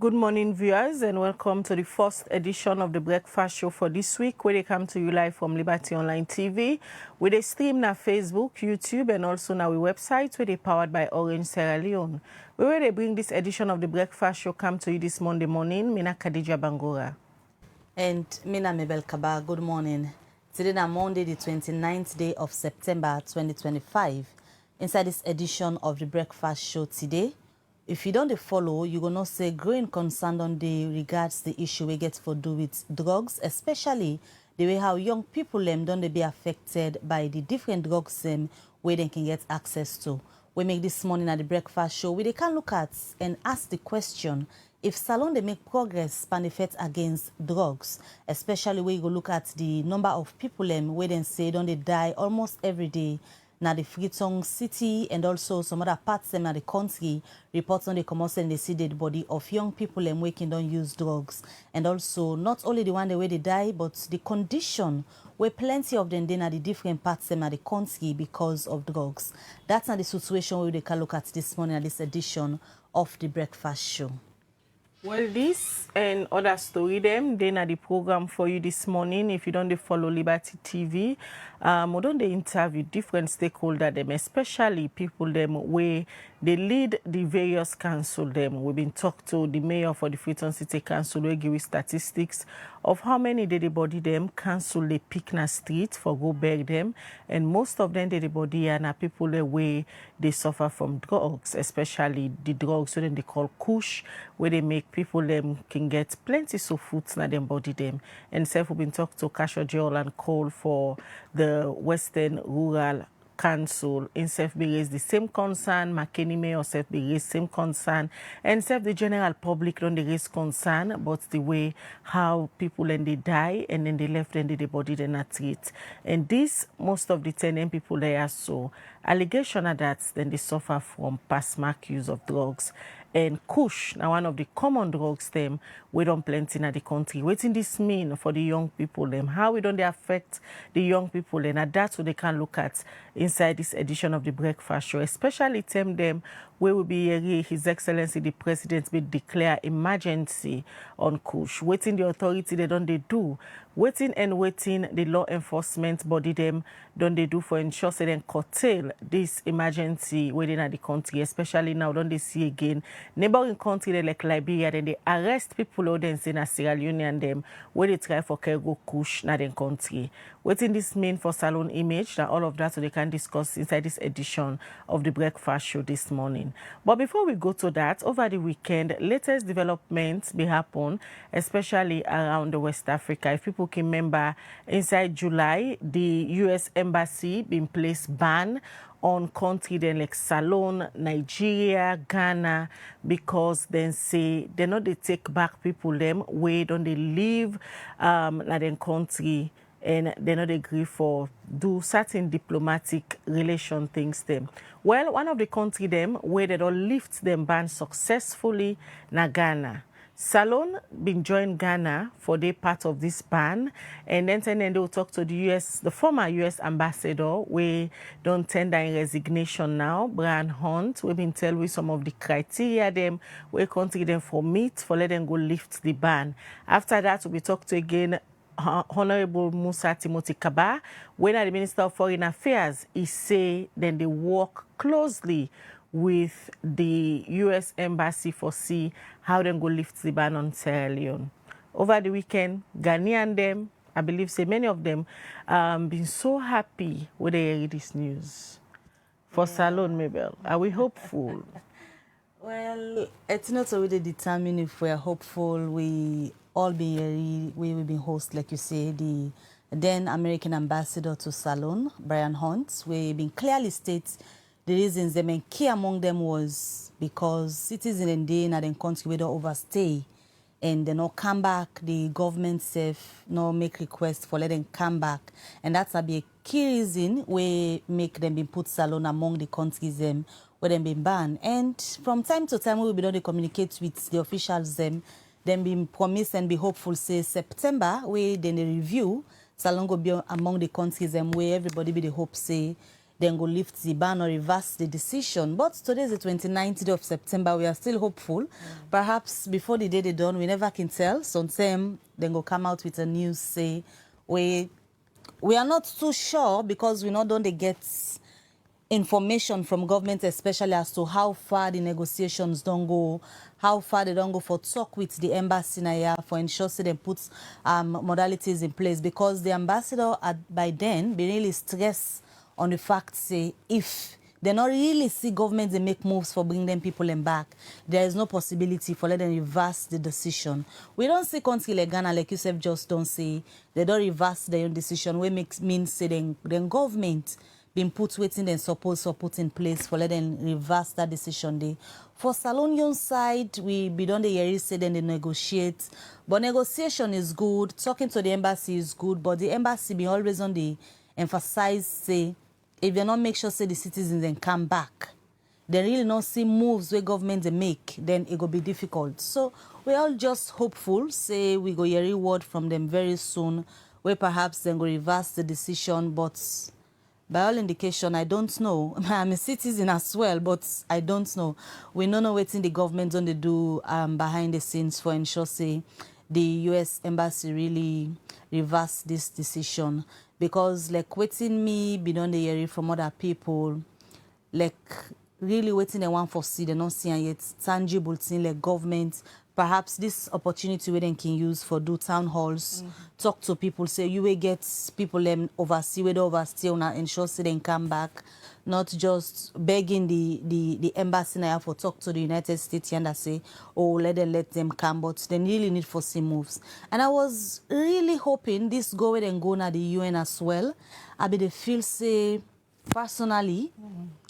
Good morning, viewers, and welcome to the first edition of the Breakfast Show for this week, where they come to you live from Liberty Online TV, with a stream on Facebook, YouTube, and also on our website, where they powered by Orange Sierra Leone. Where they bring this edition of the Breakfast Show come to you this Monday morning, Mina Khadija Bangora. And Mina Mebel Kaba, good morning. Today is Monday, the 29th day of September 2025. Inside this edition of the Breakfast Show today, if you don't follow, you're going to say growing concern on the regards the issue we get for do with drugs, especially the way how young people don't they be affected by the different drugs where they can get access to. We make this morning at the Breakfast Show where they can look at and ask the question if Salon they make progress pan effect against drugs, especially where you go look at the number of people where they say don't they die almost every day. Now the Freetown city and also some other parts of the country reports on the commerce and the see dead body of young people waking don't use drugs. And also not only the one the way they die, but the condition where plenty of them in the different parts of the country because of drugs. That's not the situation where they can look at this morning at this edition of the Breakfast Show. Well, this and other story them, then at the program for you this morning. If you don't follow Liberty TV, we don't interview different stakeholders them, especially people them where they lead the various council them. We've been talked to the mayor for the Freetown City Council, we give you statistics of how many did the body them council they pick na street for go beg them, and most of them did the body and people the way they suffer from drugs, especially the drugs so then they call kush, where they make people them can get plenty of foods na them body them. And self we've been talked to Kasho Joel and call for the Western Rural Council in self be raised the same concern, McKinney Mayor self be raised same concern, and self the general public don't they raise concern, but the way how people and they die and then they left and the body they not treat. And this most of the 10 people they are so allegation are that then they suffer from past mark use of drugs. And kush, now one of the common drugs them we don't plenty in the country. What in this mean for the young people them? How we don't they affect the young people, and that's what they can look at inside this edition of the Breakfast Show, especially them where will be His Excellency the President will declare emergency on kush. Waiting the authority they don't they do. Waiting the law enforcement body them don't they do for ensure they then curtail this emergency within the country, especially now don't they see again neighboring country like Liberia, then they arrest people who then say na Sierra Leone and them where they try for cargo kush na den country. Waiting this mean for Salon image, that all of that so they can discuss inside this edition of the Breakfast Show this morning. But before we go to that, over the weekend, latest developments be happen, especially around the West Africa. If people can remember, inside July, the U.S. Embassy been placed ban on country then like Salon, Nigeria, Ghana, because then say they not they take back people them where don't they live na then country, and they not agree for do certain diplomatic relation things them. Well, one of the country them where they don't lift them ban successfully na Ghana. Salon been joined Ghana for their part of this ban, and then they will talk to the former U.S. ambassador, we don't tender in resignation now, Brian Hunt. We've been tell with some of the criteria them, we country them for meet, for let them go lift the ban. After that, we talk to again Honorable Musa Timothy Kaba, when the Minister of Foreign Affairs, he say then they work closely with the U.S. Embassy for see how they go lift the ban on Sierra Leone. Over the weekend, Ghanaian them, I believe say many of them been so happy when they hear this news. For Salon, Mabel, are we hopeful? Well, it's not already determined if we're hopeful. We all be we will be host, like you say, the then American ambassador to Salon, Brian Hunt. We been clearly state the reasons them and key among them was because citizens in the country where they overstay and they not come back, the government safe no make requests for let them come back, and that's a be a key reason we make them be put Salon among the countries where them been banned. And from time to time we will be able to communicate with the officials them been promised and be hopeful say September where then they review Salon go be among the countries where everybody be the hope say then go lift the ban or reverse the decision. But today is the 29th day of September. We are still hopeful. Perhaps before the day they done, we never can tell. Sometime then go come out with a news say we are not too sure because we not don't get information from government, especially as to how far the negotiations don't go, how far they don't go for talk with the embassy now for ensure they put modalities in place, because the ambassador by then be really stressed on the fact say if they not really see government they make moves for bringing them people in back, there is no possibility for let them reverse the decision. We don't see country like Ghana, like you said, just don't say they don't reverse their own decision. We means say then government been put waiting and supposed to put in place for let them reverse that decision day. For Salonian side, we be done the year say then they negotiate. But negotiation is good, talking to the embassy is good, but the embassy be always on the emphasize say if you not make sure say the citizens then come back, they really not see moves where government they make, then it will be difficult. So we all just hopeful, say we go hear reward from them very soon, where perhaps then go reverse the decision, but by all indication, I don't know. I'm a citizen as well, but I don't know. We don't know what the government don't do behind the scenes for ensure say the U.S. embassy really reverse this decision, because like waiting me be done the hearing from other people, like really waiting they want for see they not see yet tangible thing like government. Perhaps this opportunity we then can use for do town halls, talk to people, say you will get people them oversee where they overstay and ensure say they come back, not just begging the embassy now for talk to the United States and say, oh, let them come, but they really need for see moves. And I was really hoping this go ahead and go now the UN as well. I be the feel say personally.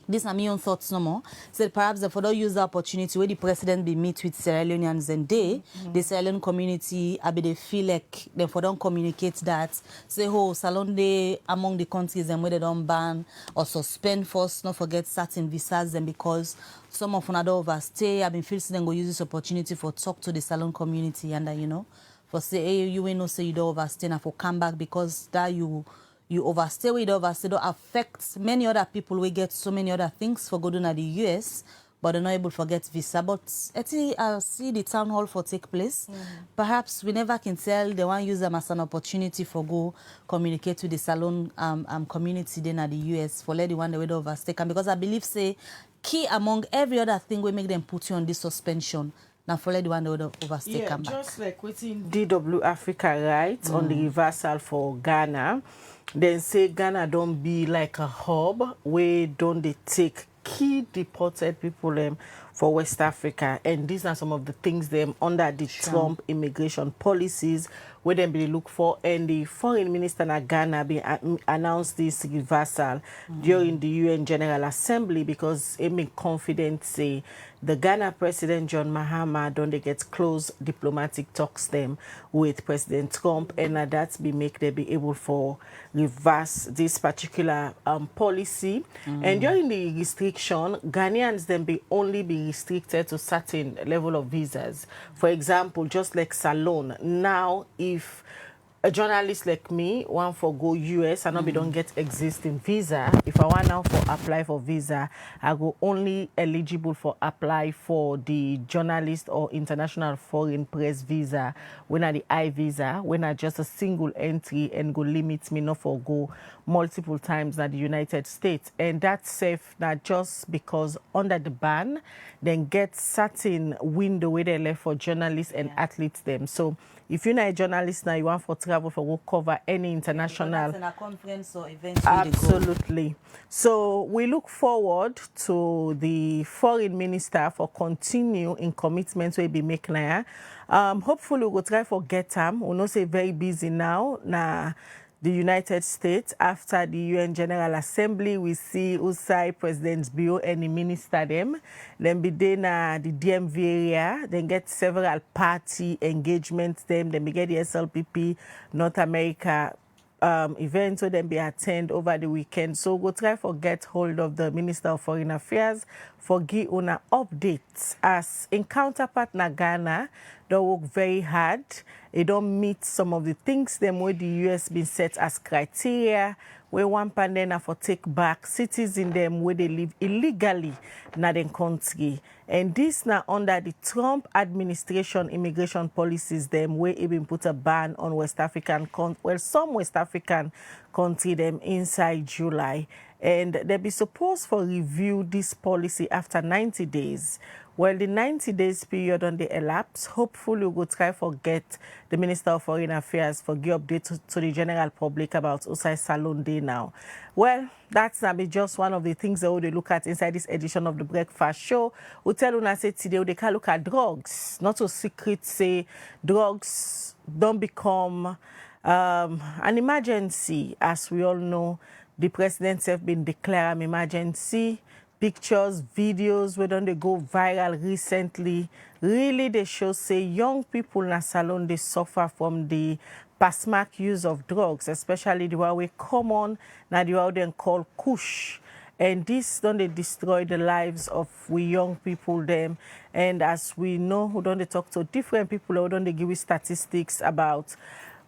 This are my own thoughts no more. Said perhaps if don't use the opportunity where the president be meet with Sierra Leoneans and the Sierra Leone community, I be they feel like they for don't communicate that. Say oh Salon Day among the countries and where they don't ban or suspend first, not forget certain visas, and because some of them don't overstay, I've been feeling them go use this opportunity for talk to the Salon community and you know, for say hey you ain't no say you don't overstay and for come back because that you overstay, we don't overstay, don't affect many other people. We get so many other things for going to the US, but they're not able to get visa. But I think I'll see the town hall for take place. Perhaps we never can tell. They want to use them as an opportunity for go communicate with the Salon community then at the US for let the one the way they overstay. And because I believe say key among every other thing we make them put you on this suspension. Now for let the one the way they overstay come back. Just like waiting DW Africa right on the reversal for Ghana. Then say Ghana don't be like a hub where don't they take key deported people for West Africa, and these are some of the things them under the Trump immigration policies where them be look for, and the foreign minister in Ghana be announced this reversal during the UN General Assembly because it make confident say the Ghana President John Mahama don't they get close diplomatic talks them with President Trump, and that be make they be able for reverse this particular policy. And during the restriction, Ghanaians then be only be restricted to certain level of visas. For example, just like Salon, now if a journalist like me want for go US and not be don't get existing visa, if I want now for apply for visa, I go only eligible for apply for the journalist or international foreign press visa when I the I visa, when I just a single entry and go limit me not for go multiple times at the United States. And that's safe not just because under the ban, then get certain window where they left for journalists and athletes them. So if you're not a journalist now, you want for travel for go cover any international a conference or event. Absolutely. So we look forward to the foreign minister for continue in commitments we be making now. Hopefully we'll try for get them. We know say very busy now. The United States after the UN General Assembly, we see Usai President's Bureau and the minister them. Then be there the DMV area. Then get several party engagements them. Then we get the SLPP North America events so then be attend over the weekend. So go try for get hold of the Minister of Foreign Affairs for give una updates as in counterpart na Ghana. They work very hard. It don't meet some of the things them where the US been set as criteria where one pandemic for take back citizens them where they live illegally na den country. And this now under the Trump administration immigration policies them where even put a ban on West African some West African country them inside July. And they be supposed for review this policy after 90 days. Well, the 90 days period on the elapse, hopefully we'll try to get the Minister of Foreign Affairs for give update to the general public about Osai Salon Day now. Well, that's not be just one of the things that they look at inside this edition of the Breakfast Show. We tell you say today they can look at drugs. Not so secret say drugs don't become an emergency. As we all know, the presidents have been declared an emergency. Pictures, videos, where don't they go viral recently? Really, they show say young people in a salon they suffer from the past mark use of drugs, especially the one we common now the one they call kush. And this don't they destroy the lives of we young people them. And as we know, who don't they talk to different people, who don't they give you statistics about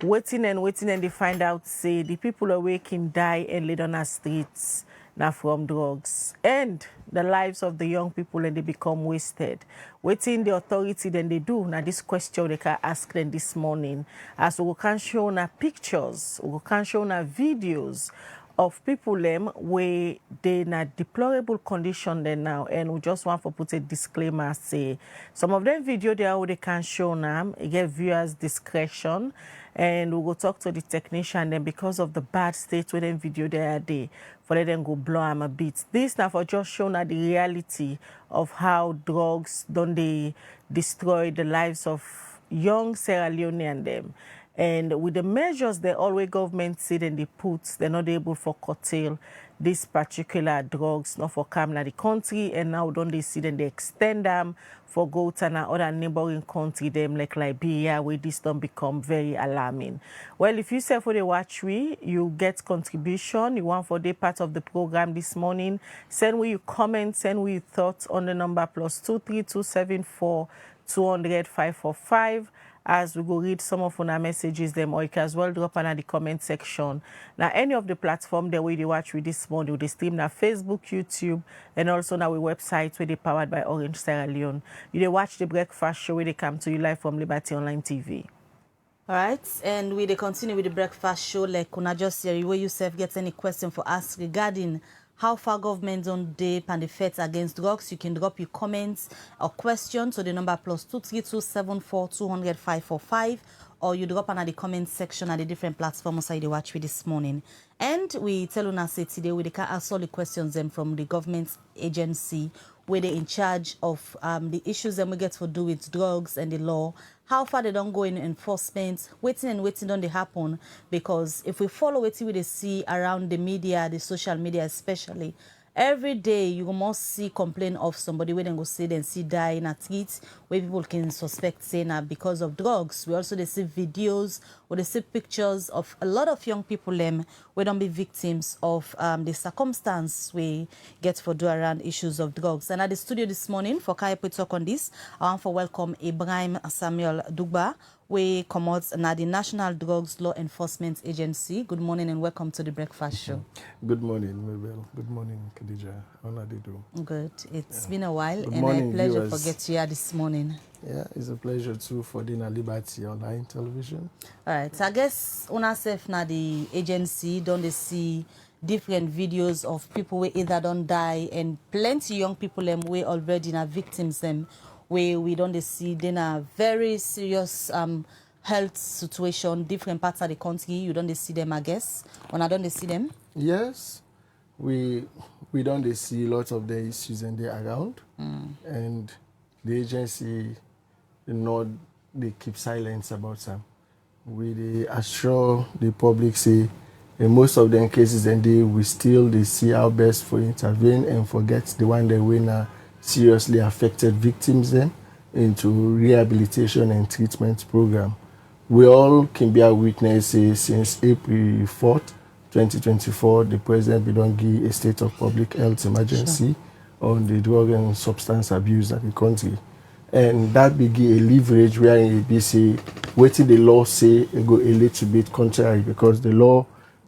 waiting and they find out say the people awake in die and laid on our streets now from drugs, and the lives of the young people and they become wasted. Waiting the authority then they do now this question they can ask them this morning, as we can show na pictures, we can show na videos of people them where they in a deplorable condition then now, and we just want to put a disclaimer say some of them video they are they can show now get viewers discretion, and we will talk to the technician then because of the bad state where them video they are there for let them go blow them a bit. This now for just showing the reality of how drugs don't they destroy the lives of young Sierra Leone and them. And with the measures the always government said and they put, they're not able for curtail these particular drugs, not for come to the country, and now don't they see them they extend them for go to other neighboring country them like Liberia, where this don't become very alarming. Well, if you say for the watch you get contribution, you want for the part of the program this morning, send we your comments, send we your thoughts on the number +23274 200 545. As we go read some of our messages them, or you can as well drop under the comment section. Now, any of the platform the way they watch with this morning, they stream na Facebook, YouTube, and also now our website where they powered by Orange Sierra Leone. You they watch the Breakfast Show where they come to you live from Liberty Online TV. All right, and we continue with the Breakfast Show. Like Kuna just here, where you self get any question for us regarding how far government on day and the fight against drugs, you can drop your comments or questions to the number +23274 200 545, or you drop under the comment section at the different platforms I watch with this morning. And we tell us say today we can ask all the questions them from the government agency where they in charge of the issues that we get to do with drugs and the law, how far they don't go in enforcement, waiting don't they happen, because if we follow what we see around the media, the social media especially, every day you must see complaint of somebody where they go say and see die in a tweet where people can suspect saying because of drugs. We also they see videos or they see pictures of a lot of young people where don't be victims of the circumstance we get for do around issues of drugs. And at the studio this morning for Kaipo talk on this, I want to welcome Ibrahim Samuel Dugba, we come out now the National Drugs Law Enforcement Agency. Good morning and welcome to the Breakfast Show. Good morning, Mabel. Good morning, Khadija. How are you doing? Good. It's been a while, Good and morning, a pleasure viewers. to get you here this morning. Yeah, it's a pleasure too for dinner Liberty Online Television. All right. So I guess una self now the agency don't they see different videos of people where either don't die and plenty young people we already are victims them where we don't see then a very serious health situation, different parts of the country. You don't see them, I guess. When I don't see them. Yes, we don't see lots of the issues and they around, and the agency, they keep silence about them. We they assure the public say in most of them cases and we still they see our best for intervene and forget the one that we seriously affected victims then into rehabilitation and treatment program. We all can be a witness since April 4th, 2024, the president began give a state of public health emergency on the drug and substance abuse in the country. And that began a leverage where we say, waiting the law say it go a little bit contrary because the law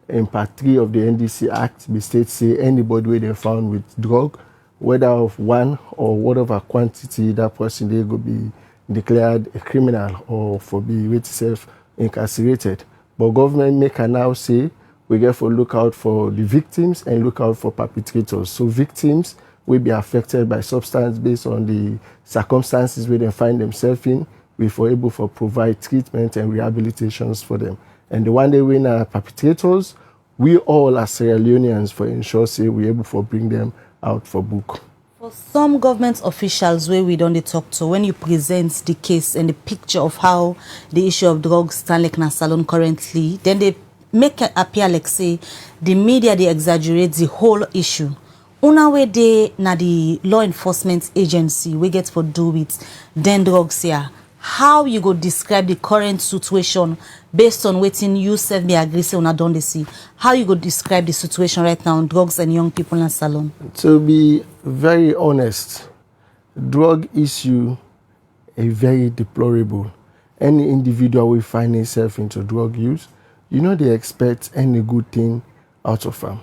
in Part 3 of the NDC Act, the state say anybody where they found with drug, whether of one or whatever quantity, that person they go be declared a criminal or for be with self incarcerated. But government make now say we get for look out for the victims and look out for perpetrators. So victims will be affected by substance based on the circumstances where they find themselves in. We for able to provide treatment and rehabilitations for them. And the one day when perpetrators, we all as Sierra Leoneans for ensure say we able to bring them out for book. For some government officials where we don't talk to, when you present the case and the picture of how the issue of drugs stand like na salon currently, then they make it appear like say the media they exaggerate the whole issue. Una way they na the law enforcement agency we get for do with then drugs here. How you go describe the current situation based on waiting you self me agree say una don dey see? How you go describe the situation right now on drugs and young people in salon? To be very honest, drug issue is very deplorable. Any individual will find himself into drug use, you know they expect any good thing out of them.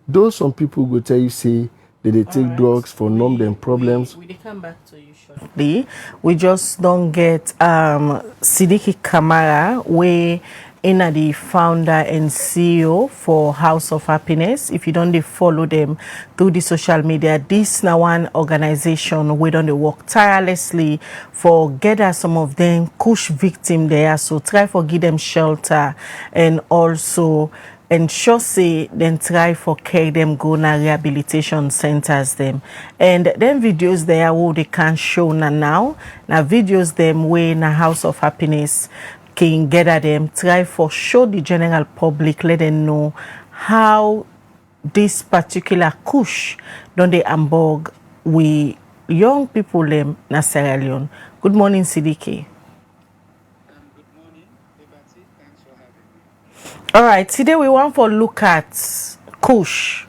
Though some people go tell you say that they take drugs for numb them problems. We come back to you shortly. We just don't get Sidiki Kamara, we in the founder and CEO for House of Happiness. If you don't dey follow them through the social media, this now one organization we don't dey work tirelessly for gather some of them kush victim there. So try for give them shelter and also ensure say then try for carry them go na rehabilitation centers them. And then videos there who they can show now videos them way na House of Happiness can gather them, try for show the general public, let them know how this particular kush don't they hamburg we young people them na Sierra Leone. Good morning, Sidiki. Good morning, Liberty. Thanks for having me. All right, today we want to look at kush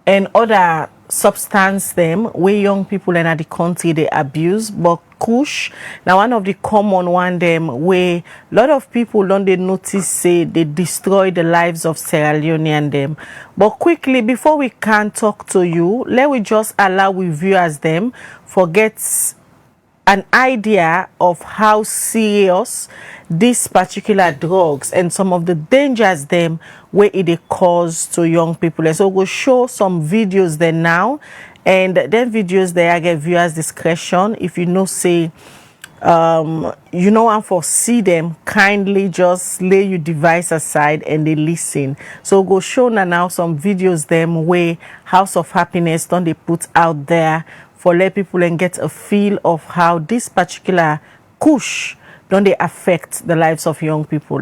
and other substance them where young people in the country they abuse, but kush now one of the common one them where a lot of people don't they notice say they destroy the lives of Sierra Leonean them. But quickly before we can talk to you, let we just allow we viewers them forget an idea of how serious these particular drugs and some of the dangers them where it cause to young people. And so we'll show some videos there now, and then videos there I get viewers discretion. If you know say you know and for see them, kindly just lay your device aside and they listen. So we'll go show now some videos them where House of Happiness don't they put out there for let people and get a feel of how this particular kush don't they affect the lives of young people.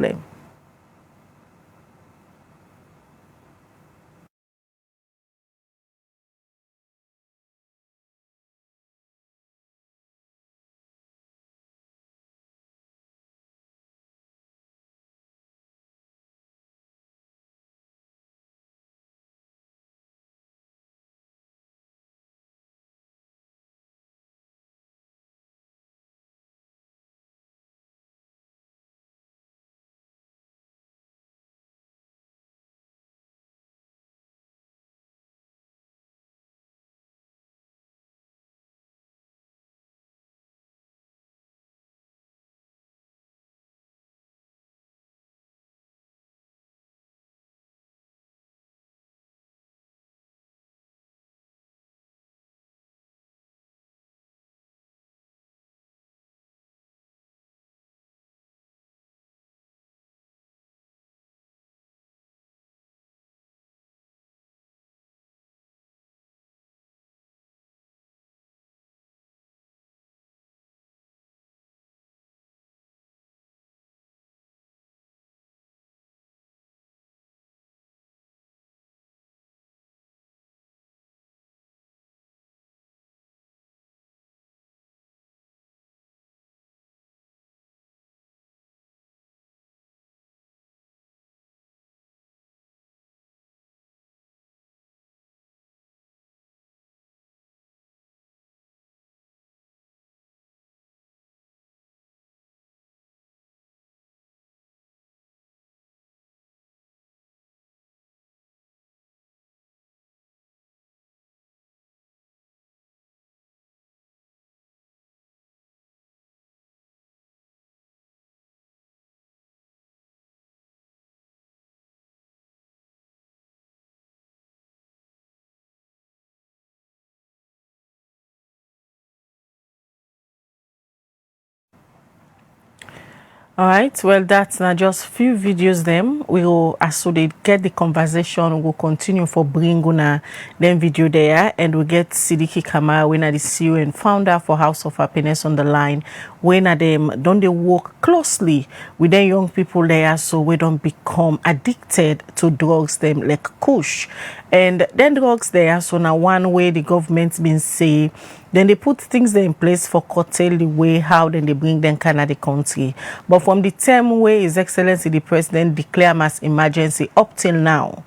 All right, well, that's not just few videos them. We will, as so they get the conversation, we'll continue for bring una them video there, and we get Sidiki Kamara, when are the CEO and founder for House of Happiness on the line. When are them, don't they work closely with them young people there so we don't become addicted to drugs them like kush. And then drugs there, so now one way the government's been say, then they put things there in place for curtail the way how then they bring them Canada country. But from the term way His Excellency the President declare mass emergency up till now,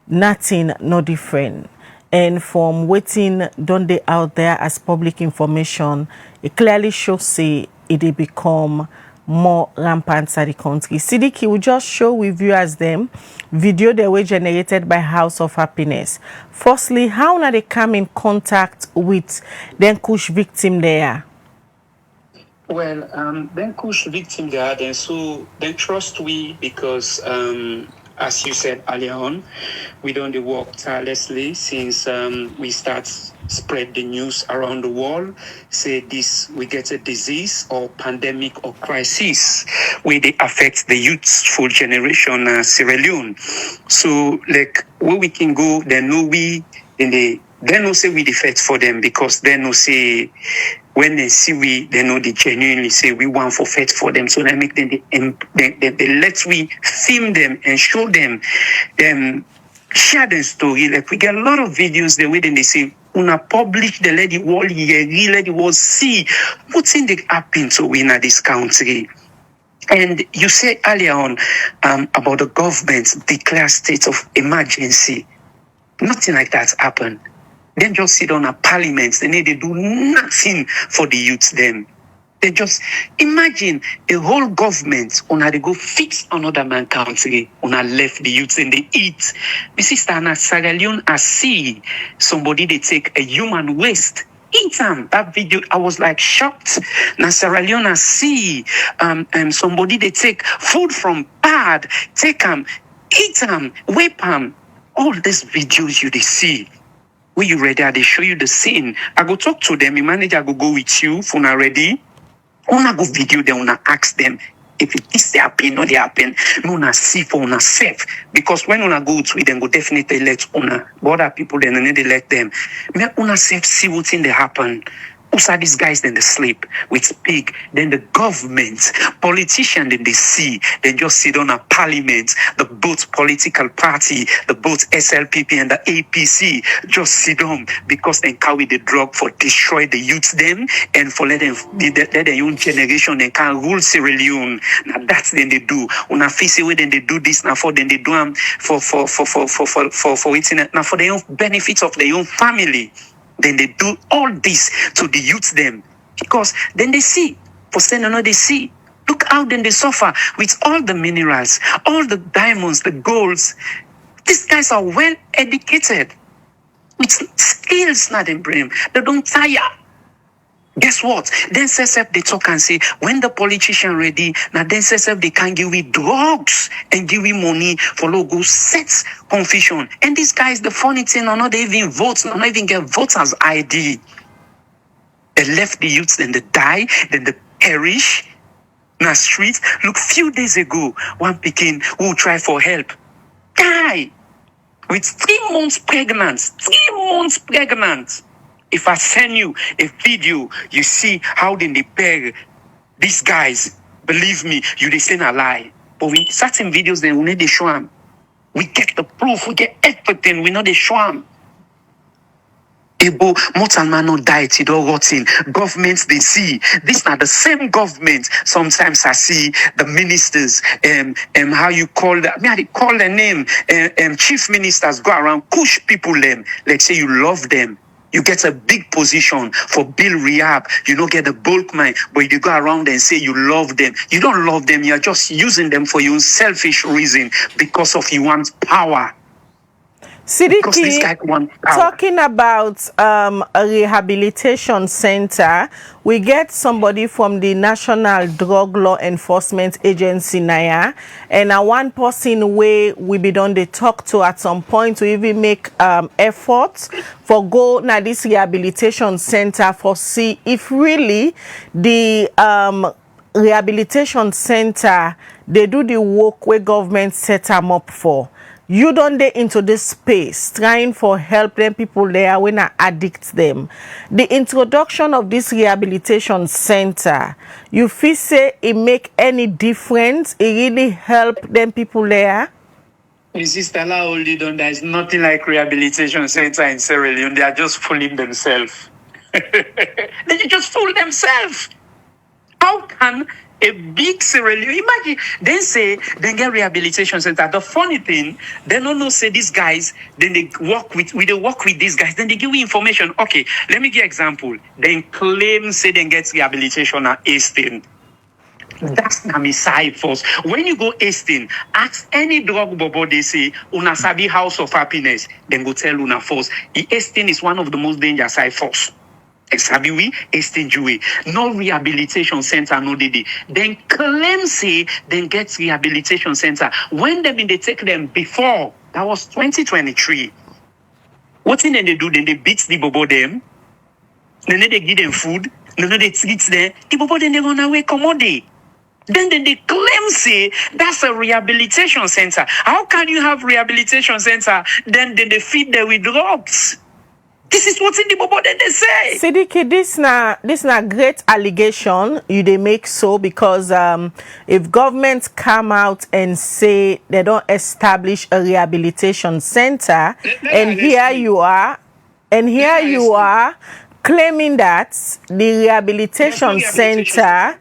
nothing no different. And from waiting done they out there as public information, it clearly shows say it become more rampant inside the country. Sidiki will just show with viewers them video they were generated by House of Happiness. Firstly, how now they come in contact with then Kush victim there? Well, then Kush victim there, then trust we because as you said earlier on, we don't work tirelessly since we start spread the news around the world, say this, we get a disease or pandemic or crisis where they affect the youthful generation, Sierra Leone. So like where we can go, they know we in the they no say we defect for them because they no say when they see we, they know they genuinely say we want for fight for them. So they make them they let we film them and show them share the story. Like we get a lot of videos the way then they say una publish the let the world hear, let the world see what's in the happen to we in this country. And you said earlier on about the government declare state of emergency. Nothing like that happened. They just sit on a parliament. They do nothing for the youths. Them. They just imagine a whole government on how they go fix another man country on how left the youths and they eat. My sister na Sierra Leone, I see somebody they take a human waste. Eat them. That video, I was like shocked. Na Sierra Leone, I see somebody they take food from bad, take them, eat them, whip them. All these videos you they see. When you ready, they show you the scene. I go talk to them. My manager go with you for now ready. Una go video them, una ask them if this they happen or they happen. No, una see for una safe. Because when una go with them, go definitely let una. But other people then they let them. Me una safe see what's in the happen. Who's are these guys then they sleep with speak, then the government, politicians then they see, they just sit on a parliament, the both political party, the both SLPP and the APC just sit on because they carry the drug for destroy the youths them and for let them let their young generation they can rule Sierra Leone. Now that's then they do. On a face way then they do this now for then they do them for it now for their own benefits of their own family. Then they do all this to the youths them. Because then they see, for saying another they see. Look how then they suffer with all the minerals, all the diamonds, the golds. These guys are well educated. With skills not in brain. They don't tire. Guess what? Then CSF they talk and say, when the politician ready, now then CSF they can give we drugs and give we money for logo sets confusion. And these guys, the funny thing, are not even votes, not even get voters ID. They left the youths, then they die, then they perish in the streets. Look, few days ago, one Pekin who tried for help die with 3 months pregnant. 3 months pregnant. If I send you a video, you see how they pair these guys. Believe me, you they say a lie. But with certain videos, then we need to show them. We get the proof, we get everything, we know they show them. Ebo, Motalman no diet, it all rotten. Governments they see. These are the same government. Sometimes I see the ministers, how you call that? I call their name. Chief ministers go around, push people them. Let's say you love them. You get a big position for bill rehab. You don't get a bulk mine, but you go around and say you love them. You don't love them. You're just using them for your own selfish reason because of you want power. Sidiki, talking about a rehabilitation center, we get somebody from the National Drug Law Enforcement Agency, NIA, and one person we be done they talk to at some point to even make efforts for go now this rehabilitation center for see if really the rehabilitation center, they do the work where government set them up for. You don't dey into this space trying for help them people there when I addict them. The introduction of this rehabilitation center, you feel say it make any difference? It really help them people there? Sister Laoli, there is nothing like rehabilitation center in Sierra Leone. They are just fooling themselves. They just fool themselves. How can a big Sierra Leone, imagine, they get rehabilitation center. The funny thing, they don't know, say these guys, then they work with these guys, then they give you information. Okay, let me give example. They claim, say they get rehabilitation at Easton. That's not my side first. When you go Easton, ask any drug bobo, they say, Una Sabi House of Happiness, then go tell Una first. Easton is one of the most dangerous side first. Sabi Easton Jue. No rehabilitation center, no did. Then claim say, then get rehabilitation center. When they take them before, that was 2023. What thing then they do? Then they beat the bobo them. Then they give them food. Then they treat them. The bobo then they run away, commodity. Then they claim say that's a rehabilitation center. How can you have rehabilitation center? Then they feed them with drugs. This is what's in the bobo then they say. Sidiki, this na great allegation you they make so because if government come out and say they don't establish a rehabilitation center, and here you are claiming that the rehabilitation center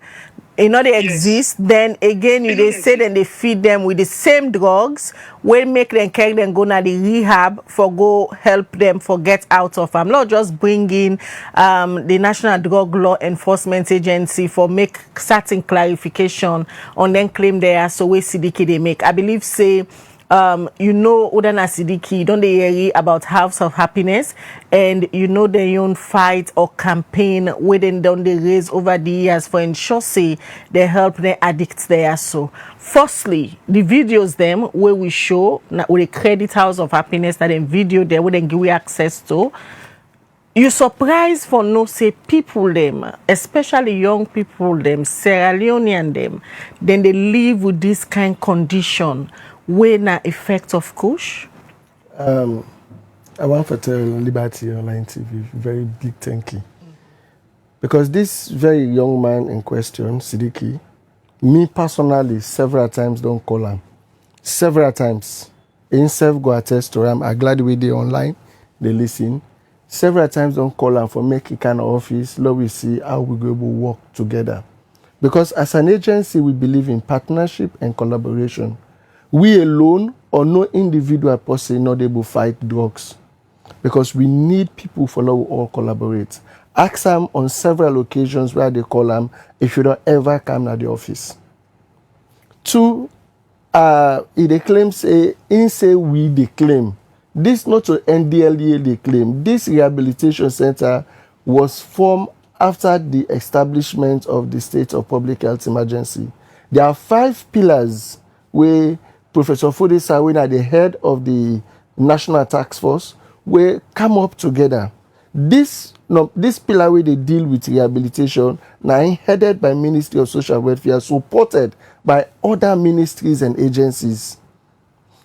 they exist, then again they say then they feed them with the same drugs, will make them carry them go na the rehab for go help them for get out of. I'm not just bringing the National Drug Law Enforcement Agency for make certain clarification on then claim they are so way Sidiki they make. I believe say Udana Sidiki, don't they hear about House of Happiness, and their own fight or campaign within down they raise over the years for ensure say they help the addicts there. So firstly, the videos them where we show with the credit House of Happiness that in video there would then give you access to. You surprised for no say people them, especially young people them, Sierra Leonean them, then they live with this kind of condition. When the effect of Kush? I want to tell Liberty Online TV very big thank you. Because this very young man in question, Sidiki, me personally several times don't call him. Several times. Himself go attest to him. I'm glad we did online. They listen. Several times don't call him for make a kind of office. Let we see how we go able to work together. Because as an agency, we believe in partnership and collaboration. We alone or no individual person not able to fight drugs because we need people follow all collaborate. Ask them on several occasions where they call them if you don't ever come to the office. Two, they claim say we they claim. This not to NDLEA they claim. This rehabilitation center was formed after the establishment of the state of public health emergency. There are 5 pillars where Professor Fode Sawin at the head of the National Task Force will come up together. This pillar where they deal with rehabilitation now headed by Ministry of Social Welfare, supported by other ministries and agencies.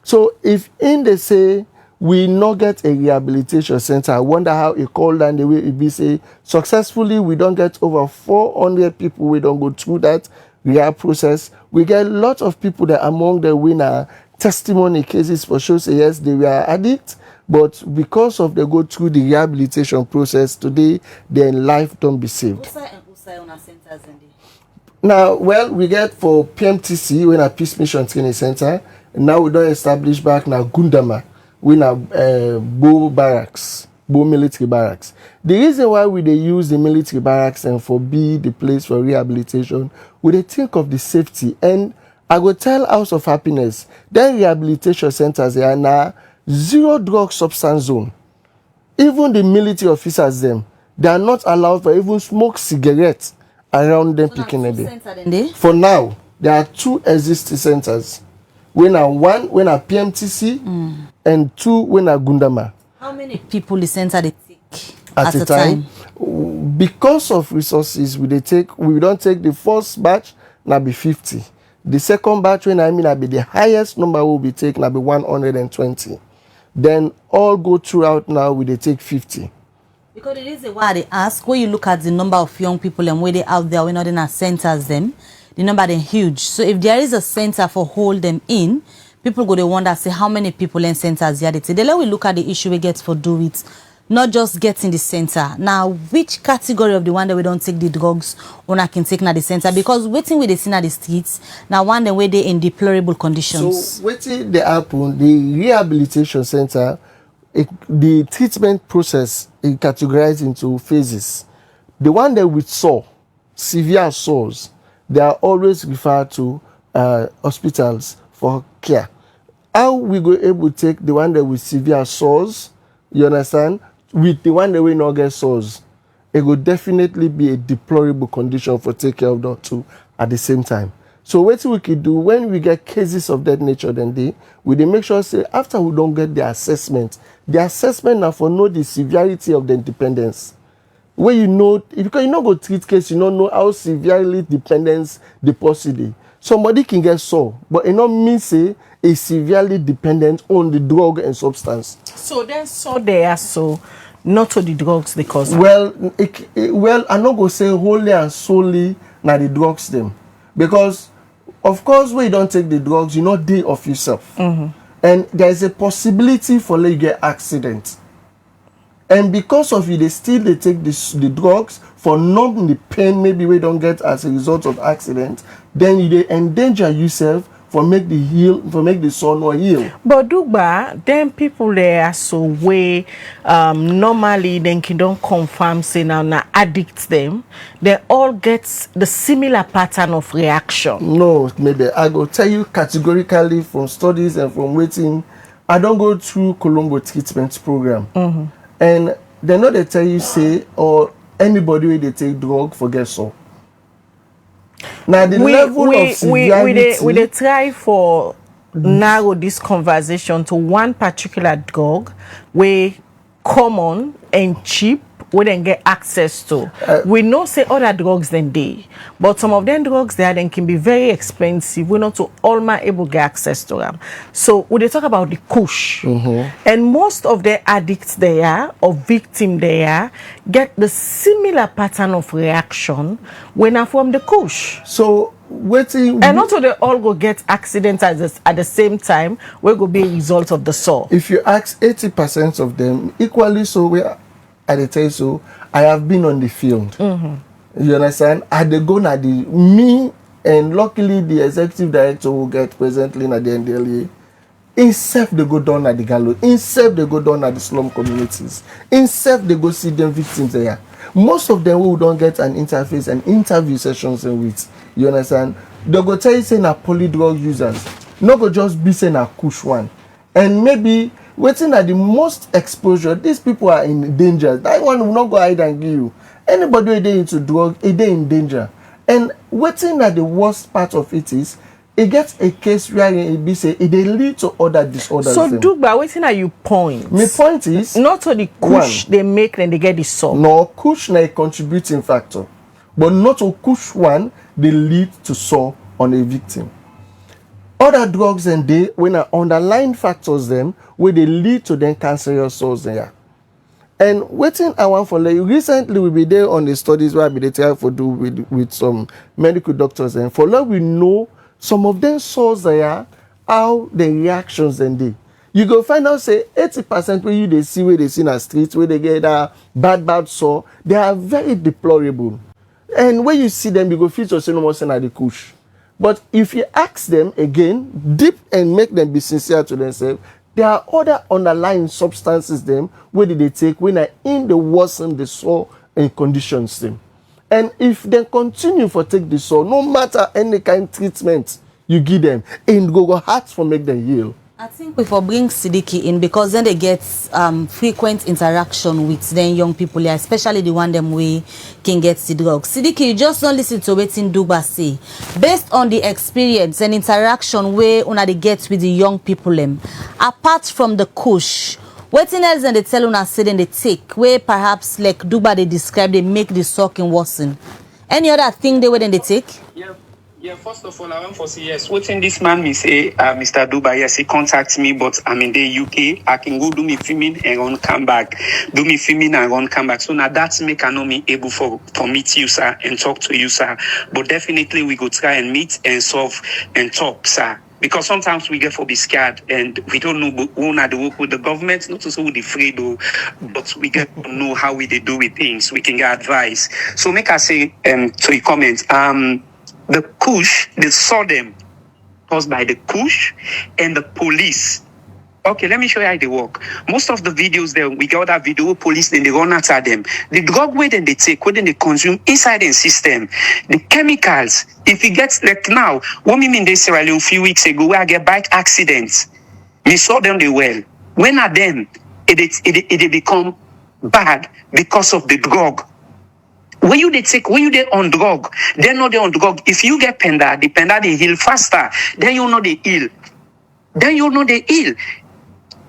So if they say we not get a rehabilitation center, I wonder how it called down the way it be say successfully we don't get over 400 people we don't go through that rehab process. We get a lot of people that among the winner testimony cases for sure say yes, they were addicts, but because of they go through the rehabilitation process today, their life don't be saved. Now, well, we get for PMTC, when a Peace Mission Training Center, and now we don't establish back now Gundama, we now Bo Barracks. Bo military barracks. The reason why we they use the military barracks and for be the place for rehabilitation, we they think of the safety. And I go tell House of Happiness, then rehabilitation centers they are now 0 drug substance zone. Even the military officers them, they are not allowed to even smoke cigarettes around them picking a day. For now, there are 2 existing centers. When a 1 when a PMTC and 2 when a Gundama. How many people the center they take at a time? because of resources, we don't take the first batch, now be 50. The second batch, when I mean, I be the highest number will be taken, now be 120. Then all go throughout now, we they take 50. Because it is a why they ask, when you look at the number of young people and where they out there, we're not in our centers them, the number then huge. So if there is a center for hold them in, people go to wonder, say how many people in centers here. Then we look at the issue we get for do it. Not just getting the center. Now, which category of the one that we don't take the drugs owner can take now the center? Because waiting with the scene at the streets, now one the way they in deplorable conditions. So waiting the happen, the rehabilitation center, the treatment process is categorized into phases. The one that we saw, severe sores, they are always referred to hospitals for care. How we go able to take the one that with severe sores, you understand, with the one that we not get sores, it will definitely be a deplorable condition for take care of the two at the same time. So what we can do when we get cases of that nature, then we make sure say after we don't get the assessment now for know the severity of the dependence. Where you know, because you not go treat case, you don't know how severely dependence the possibility. Somebody can get sore, but it not mean say is severely dependent on the drug and substance. So then, so they are so not to the drugs they cause. Well, I not go say wholly and solely na the drugs them, because of course when you don't take the drugs, you not day of yourself, and there is a possibility for you get accident, and because of you they take the drugs for numbing the pain maybe we don't get as a result of accident, then you they endanger yourself. For make the soul not heal. But Dugba, then people there are so way normally then can don't confirm say now addict them. They all get the similar pattern of reaction. No, maybe I go tell you categorically from studies and from waiting. I don't go through Colombo treatment program, and they know they tell you say or anybody where they take drug forget so. Now the level of severity... We try for narrow this conversation to one particular drug where common and cheap we then get access to. We know say other drugs than they, but some of them drugs there then can be very expensive. We're not to all my able get access to them. So we they talk about the kush, and most of the addicts there or victim there get the similar pattern of reaction when are from the kush. So waiting, and not so they all go get accidents at the same time. We go be a result of the saw. If you ask 80% of them, equally so where I tell you so, I have been on the field. You understand? I they go na me and luckily the executive director will get presently at the NDLA. Instead they go down at the gallows. Instead they go down at the slum communities. Instead they go see them victims there. Most of them who don't get an interface and interview sessions in with. You understand? They go tell you say na poly drug users. No go just be saying a kush one. And maybe waiting at the most exposure, these people are in danger. That one will not go hide and give you. Anybody they into drug, they in danger. And waiting at the worst part of it is, it gets a case where it be say it they lead to other disorders. So do by waiting at you point. My point is not to the kush they make then they get the saw. No, kush na a contributing factor, but not to kush one they lead to saw on a victim. Other drugs and they when are underlying factors them where they lead to them cancerous cells there. And waiting I want for like recently we be there on the studies where I be they try for do with some medical doctors, and for like we know some of them cells there how the reactions and they. You go find out say 80% where they see in a street where they get a bad sore, they are very deplorable. And when you see them you go feel to say no more saying at the kush. But if you ask them again, deep and make them be sincere to themselves, there are other underlying substances them where did they take when are in the worsen the sore and conditions them. And if they continue for take the sore, no matter any kind of treatment you give them, it go hard for make them heal. I think we for bring Siddiqui in because then they get frequent interaction with then young people here, especially the one them we can get the drugs. Siddiqui, you just don't listen to what in Duba say. Based on the experience and interaction where una they get with the young people them, apart from the kush, Wetin else than they tell una say then they take where perhaps like Duba they describe they make the sucking worsen. Any other thing they then they take? Yeah, first of all, I want to say yes. What in this man me say, Mr. Duba, yes, he contacts me, but I'm in the UK. I can go do me filming and run come back. Do me filming and run come back. So now that's make I know me able for meet you, sir, and talk to you, sir. But definitely we go try and meet and solve and talk, sir. Because sometimes we get for be scared and we don't know who are the work with the government, not to say with the free though, but we get to know how we they do with things. We can get advice. So make us say to your comment, the Kush, they saw them caused by the Kush and the police. Okay, let me show you how they work. Most of the videos there, we got that video, police, then they run after them. The drug way then they take, what then they consume inside the system. The chemicals, if you get, like now, what me mean they Sierra Leone a few weeks ago, where I get bike accidents, we saw them they well. When are them, it become bad because of the drug. When you they on drug, they know they on drug. If you get penda, the penda they heal faster. Then you know they heal.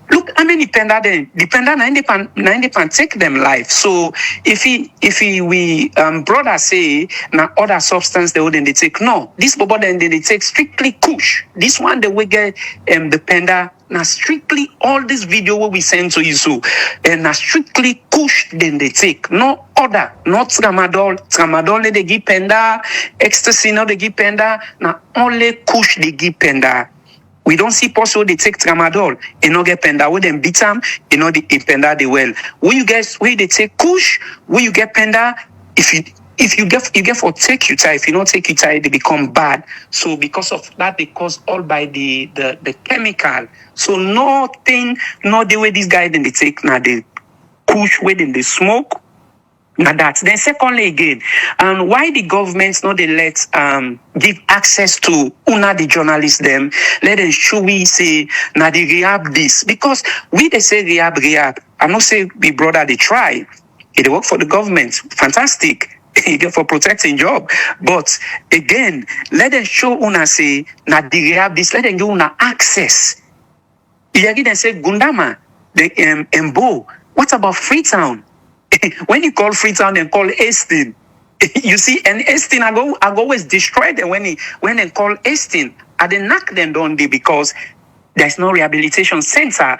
Look how many penda then. The penda 90% take them life. So if we brother say now other substance they wouldn't they take. No, this bubble then they take strictly Kush. This one they will get the penda. Now strictly all this video what we send to you so and now strictly Kush then they take. No other, not tramadol. Tramadol they give penda, ecstasy no they give penda. Now only Kush they give penda. We don't see possible they take tramadol and not get penda. When them beat them, you know the penda they well. When you guys where they take Kush, when you get penda, if you get for take you tie, if you don't take you tie, they become bad. So because of that, they cause all by the chemical. So nothing, not the way these guys then they take now the Kush where then they smoke. Now that. Then secondly again, why the governments not they let give access to una the journalists them, let them show we say now the rehab this. Because we they say rehab. I not say we brother they try. They work for the government. Fantastic. You get for protecting job. But again, let them show una say now the rehab this, let them give una access. You again say Gundama, the Mbo. What about Freetown? When you call Freetown, then call Estin. You see, and Estin, I go always destroy them when they call Estin. I then knock them down there because there's no rehabilitation center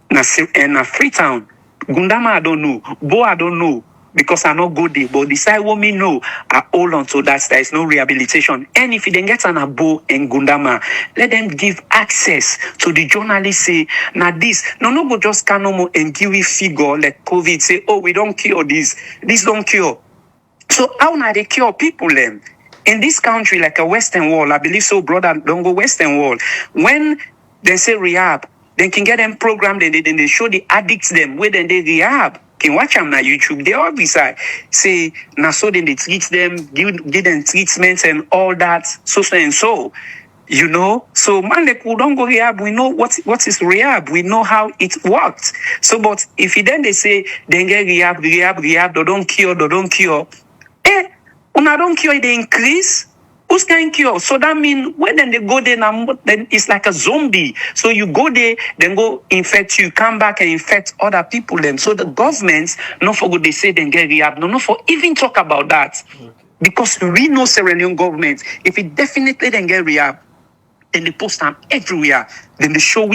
in Freetown. Gundama, I don't know. Bo, I don't know. Because I not go there. But the side what me know, I hold on to that. There is no rehabilitation. And if you then get an Abo and Gundama, let them give access to the journalists say, now this, no go just can no more and give you figure like COVID say, oh, we don't cure this. This don't cure. So how now they cure people then? In this country, like a Western wall, I believe so, brother, don't go Western wall. When they say rehab, they can get them programmed, then they show the addicts them where then they rehab. Can watch them on YouTube. They all beside say now so then they treat them, give them treatments and all that, so and so. You know, so man, like we don't go rehab. We know what is rehab. We know how it works. So, but if then they say they get rehab, they don't cure. Una don't cure, they increase. Who's can cure? So that means when then they go there now, then it's like a zombie. So you go there, then go infect you, come back and infect other people. Then so the governments, not for good they say then get rehab, no for even talk about that, because we know Sierra Leone government. If it definitely then get rehab, then they post them everywhere. Then they show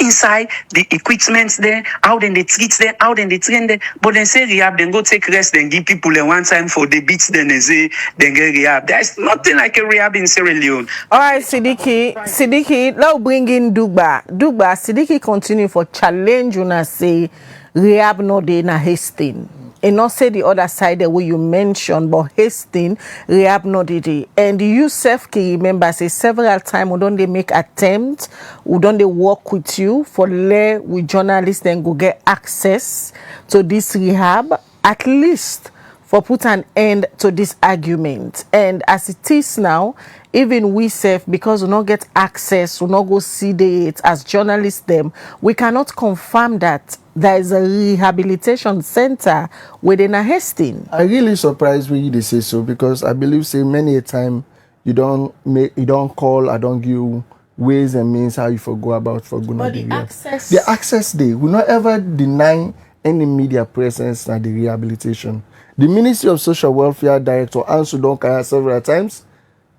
inside the equipment there, how then they treat them, how then they train them. But then say rehab, then go take rest, then give people a one time for the beats, then they say, then get rehab. There's nothing like a rehab in Sierra Leone. All right, Sidiki, now bring in Duba. Sidiki continue for challenge una say rehab no dey na Hastings. And not say the other side the way you mentioned, but Hastings, rehab no dey. And you self can remember say several times we don't they make attempts, we don't they work with you for let with journalists then go get access to this rehab, at least for put an end to this argument. And as it is now, even we self, because we not get access, we not go see it as journalists them, we cannot confirm that there is a rehabilitation center within a Hastings. I really surprised when they say so, because I believe say many a time you don't call, I don't give ways and means how you for go about for going But to the access... The access day will not ever deny any media presence at the rehabilitation. The Ministry of Social Welfare Director Ansu don kaya several times,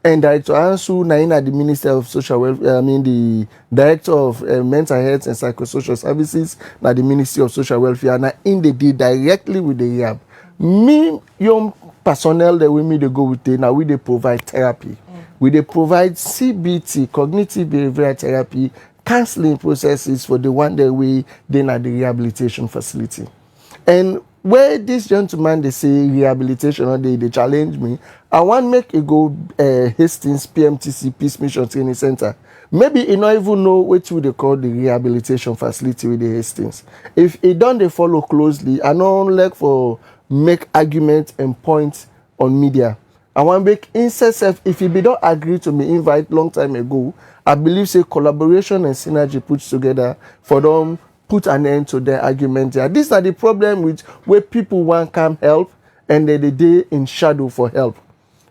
and Director Ansu Naina, the Minister of Social Welfare, the Director of Mental Health and Psychosocial Services, now the Ministry of Social Welfare, now in the deal directly with the rehab. Me, young personnel that we me they go with it, now we they provide therapy. We they provide CBT, cognitive behavioral therapy, counseling processes for the one that we then at the rehabilitation facility. And where this gentleman they say rehabilitation or they challenge me, I want make it go Hastings PMTC Peace Mission Training Center. Maybe he not even know what they call the rehabilitation facility with the Hastings. If he don't they follow closely, I don't like for make arguments and points on media. I want to make incest if you don't agree to me invite long time ago, I believe say collaboration and synergy put together for them put an end to their argument there. These are the problem with where people want come help and they day in shadow for help.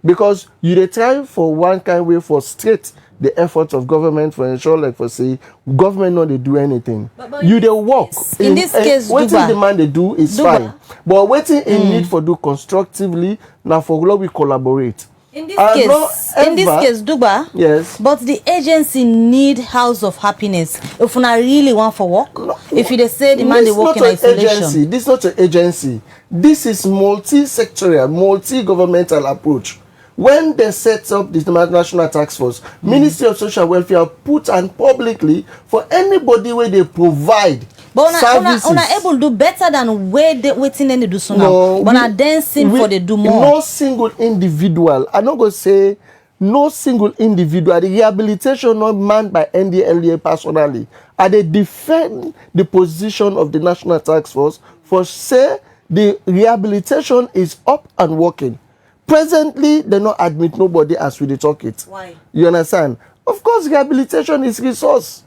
Because you they try for one kind way for straight the efforts of government for ensure like for say government not they do anything. But you they work. In this case, what the man they do is fine. But waiting in need for do constructively now for we collaborate. In this case, Duba. Yes. But the agency need house of happiness. If you really want for work, no, if you say the man they work in isolation. This is not an agency. This is multi-sectorial, multi-governmental approach. When they set up the National Task Force, Ministry of Social Welfare put and publicly for anybody where they provide services. But una able to do better than where they waiting and they do so now. But are dancing for they do more. No single individual. I'm not going to say no single individual. The rehabilitation not manned by NDLEA personally. Are they defend the position of the National Task Force for say the rehabilitation is up and working. Presently, they not admit nobody as we talk it. Why? You understand? Of course, rehabilitation is resource.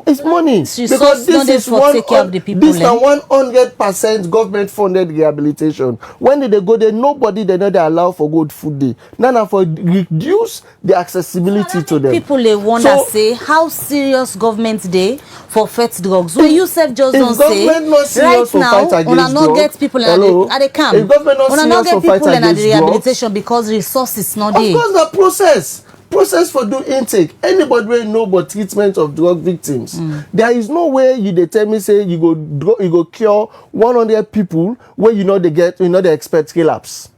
It's money. Because this is one take care of the people. This is 100% government funded rehabilitation. When they go there, nobody they know they allow for good food day. Now for reduce the accessibility to them. People they wonder say how serious government day for fet drugs. When you self just don't say right now, una not get people at the camp. Una not get people in the rehabilitation because resources not there. Of course, the process for do intake. Anybody will know about treatment of drug victims. There is no way you they tell me say you go cure 100 people where they expect relapse.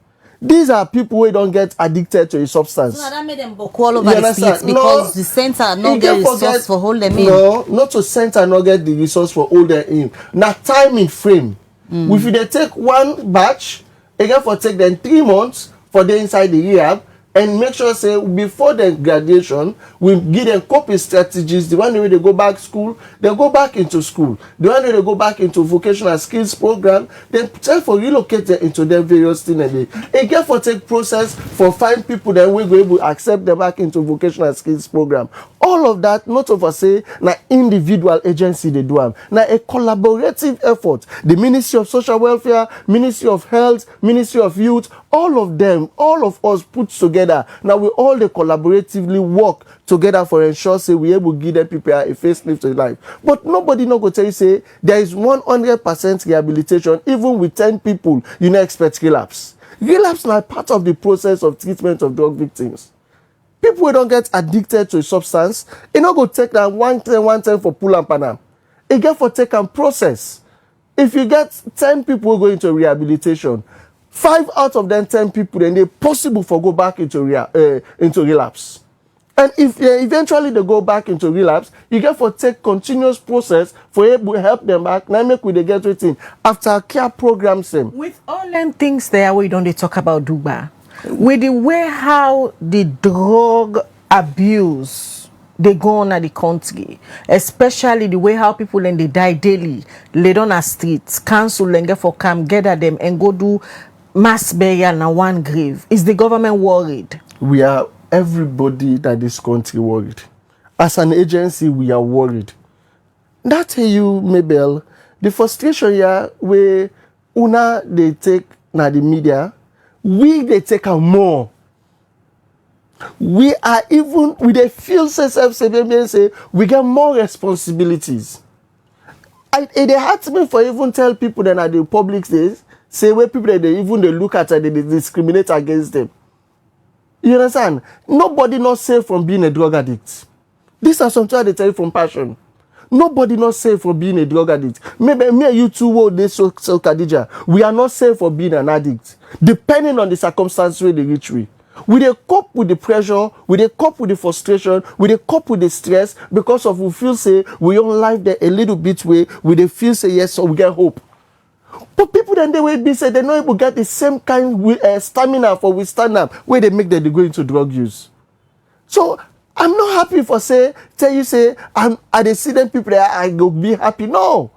These are people who don't get addicted to a substance. So that made them go all over the streets because the center not get resource for hold them in. No, not to center not get the resource for hold them in. Now timing frame. If they take one batch, again for take them 3 months for the inside the rehab. And make sure say before the graduation we give them coping strategies. The one way they go back school, they go back into school. The one way they go back into vocational skills program, then try for relocate them into their various things. Again for take process for find people that we go able to accept them back into vocational skills program. All of that not over say na individual agency they do them. Now a collaborative effort. The Ministry of Social Welfare, Ministry of Health, Ministry of Youth, all of them, all of us put together. Now we all they collaboratively work together for ensure say we able to give them people a facelift to life. But nobody not go tell you say there is 100% rehabilitation even with 10 people you not expect relapse. Relapse is part of the process of treatment of drug victims. People who don't get addicted to a substance, it not go take that one time for pull and panam. It get for take and process. If you get 10 people who go into rehabilitation, 5 out of them 10 people, then they possible for go back into relapse. And if eventually they go back into relapse, you get for take continuous process for able to help them back. Now make we they get waiting after care programs them. With all them things there, we don't they talk about Duba. With the way how the drug abuse they go on at the country, especially the way how people and they die daily, lay down a streets, council and get for come gather them and go do mass burial in one grave. Is the government worried? We are everybody that this country worried. As an agency, we are worried. That you, Mabel, the frustration here where they take na the media, we they take a more. We are even, we they feel say we get more responsibilities. It hurts me for even tell people that at the public days, say where people that they look at and they discriminate against them. You understand? Nobody not safe from being a drug addict. These are something they tell you from passion. Nobody not safe for being a drug addict. Maybe me and you two will they so Khadija. We are not safe for being an addict. Depending on the circumstances where they reach we. We they cope with the pressure, we they cope with the frustration, we they cope with the stress because of we feel say we own life there a little bit way, we they feel say yes, so we get hope. But people then they will be say they're not able to get the same kind stamina for withstand them where they make them go into drug use. So I'm not happy for tell you say I they see them people that I go be happy. No.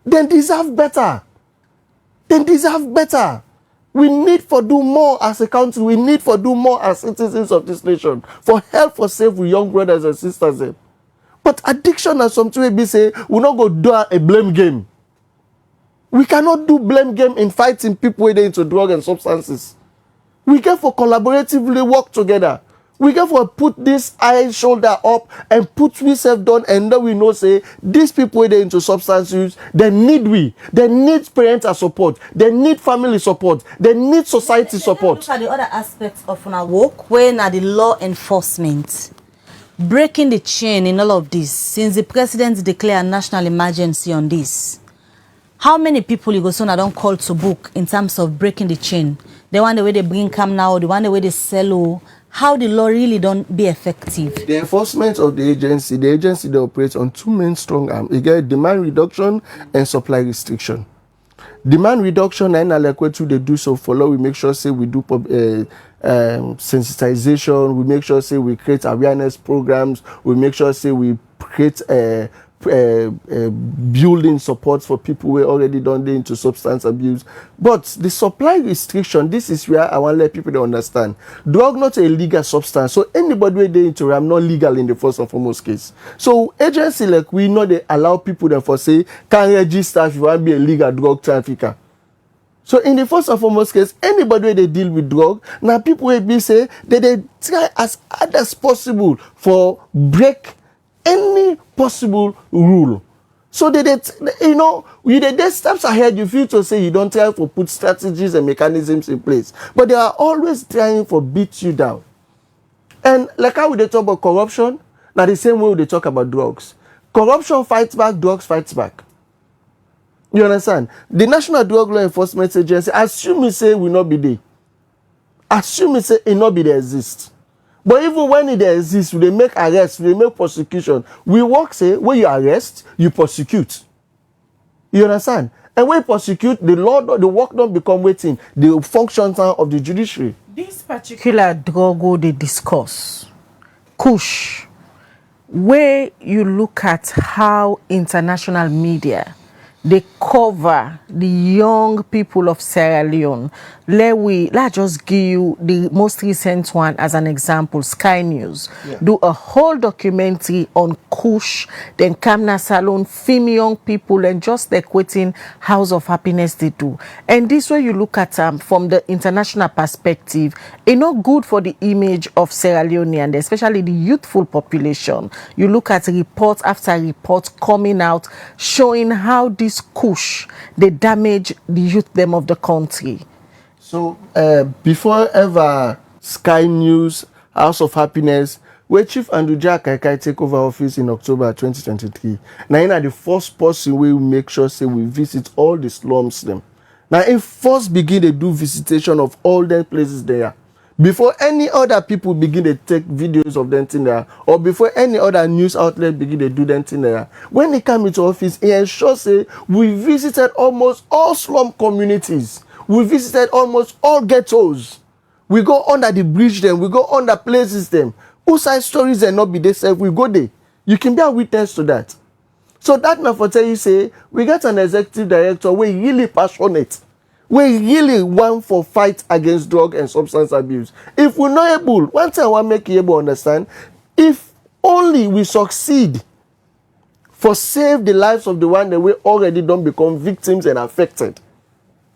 They deserve better. They deserve better. We need for do more as a country. We need for do more as citizens of this nation. For help for save with young brothers and sisters. But addiction and something we be say we not go do a blame game. We cannot do blame game in fighting people way into drug and substances. We get for collaboratively work together. We get for put this eye shoulder up and put we self down and then we know say these people way into substance use, they need parental support, they need family support, they need society support. Look at the other aspects of our work when at the law enforcement. Breaking the chain in all of this since the president declared a national emergency on this. How many people you go soon I don't call to book in terms of breaking the chain? The one the way they bring come now, the one the way they sell. How the law really don't be effective? The enforcement of the agency they operates on two main strong arms. You get demand reduction and supply restriction. Demand reduction and like what they do so follow. We make sure say we do sensitization. We make sure say we create awareness programs. We make sure say we create building support for people who are already done into substance abuse. But the supply restriction, this is where I want to let people to understand. Drug not a legal substance, so anybody they into I'm not legal in the first and foremost case. So agency like we know they allow people that for say can register if you want to be a legal drug trafficker. So in the first and foremost case, anybody they deal with drug, now people will be say that they try as hard as possible for break any possible rule. So they steps ahead, you feel to say you don't try to put strategies and mechanisms in place. But they are always trying to beat you down. And like how they talk about corruption, now the same way they talk about drugs. Corruption fights back, drugs fights back. You understand? The National Drug Law Enforcement Agency, assume me say will not be there. Assume me say it not be there exist. But even when it exists, they make arrests, they make prosecution. We work say, when you arrest, you prosecute. You understand? And when you prosecute, the work don't become waiting. The functions of the judiciary. This particular drug they discuss, Kush, where you look at how international media they cover the young people of Sierra Leone. Let's just give you the most recent one as an example. Sky News do a whole documentary on Kush, then Kamna Salon, female young people, and just equating House of Happiness they do. And this way you look at from the international perspective, it's not good for the image of Sierra Leone and especially the youthful population. You look at report after report coming out showing how this Kush they damage the youth them of the country. So before ever Sky News, House of Happiness, where Chief Andrew Jack take over office in October 2023. Now the first person we will make sure say we visit all the slums them. Now if first begin to do visitation of all the places there. Before any other people begin to take videos of them thing there, or before any other news outlet begin to do them thing there. When they come into office, he ensures say we visited almost all slum communities. We visited almost all ghettos. We go under the bridge them, we go under places them. Whose side stories and not be they say we go there. You can be a witness to that. So that now for tell you say we got an executive director we really passionate. We really want for fight against drug and substance abuse. If we're not able, one thing I want to make you able to understand, if only we succeed for save the lives of the one that we already don't become victims and affected.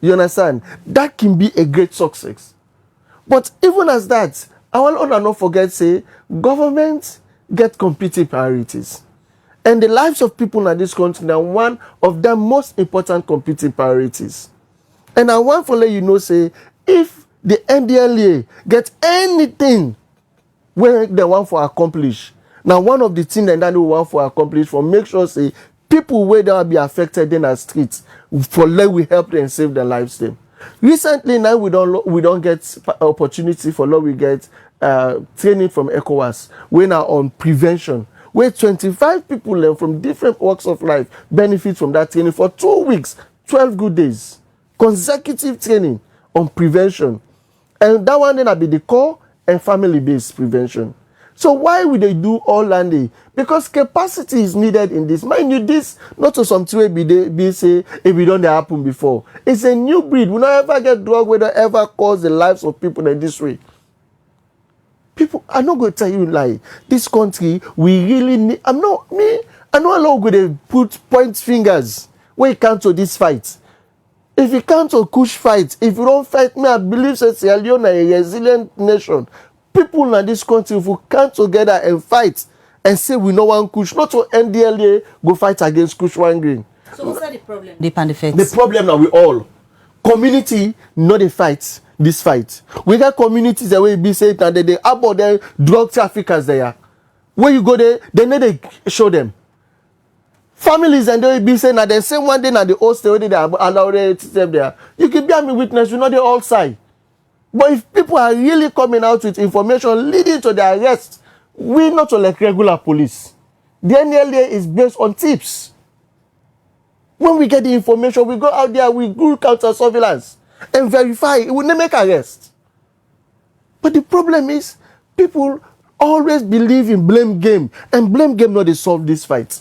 You understand? That can be a great success. But even as that, I want to not forget, say, government get competing priorities. And the lives of people in this country are one of the most important competing priorities. And I want to let you know, say, if the NDLA get anything where they want to accomplish, now one of the things that they want to accomplish for make sure, say, people where they will be affected in the streets, for let we help them save their lives them. Recently, now we don't get opportunity for law. We get training from ECOWAS. We now on prevention, where 25 people learn from different walks of life benefit from that training for 2 weeks, 12 good days, consecutive training on prevention, and that one then will be the core and family-based prevention. So why would they do all landing? Because capacity is needed in this. Mind you, this not to something where be say if it don't happen before. It's a new breed. We don't ever get drug where they ever cause the lives of people in this way. People, I'm not going to tell you lie. This country, we really need. I'm not going to put point fingers when it comes to this fight. If you can't to push fight, if you don't fight me, I believe that Sierra Leone is a resilient nation. People in this country, if we come together and fight and say we no one kush, not to NDLA go fight against kush one green. So what's the problem? The The problem now we all. Community, not a fight, this fight. We got communities that will be saying that they about the drug traffickers there. Where you go there, they need to show them. Families and they will be saying that the same one day na the host already they allow them to stay there. You can be a witness, you know they all side. But if people are really coming out with information leading to their arrest, we not like regular police. The NLA is based on tips. When we get the information, we go out there, we do counter surveillance and verify. It will not make arrest. But the problem is, people always believe in blame game, and blame game not they solve this fight.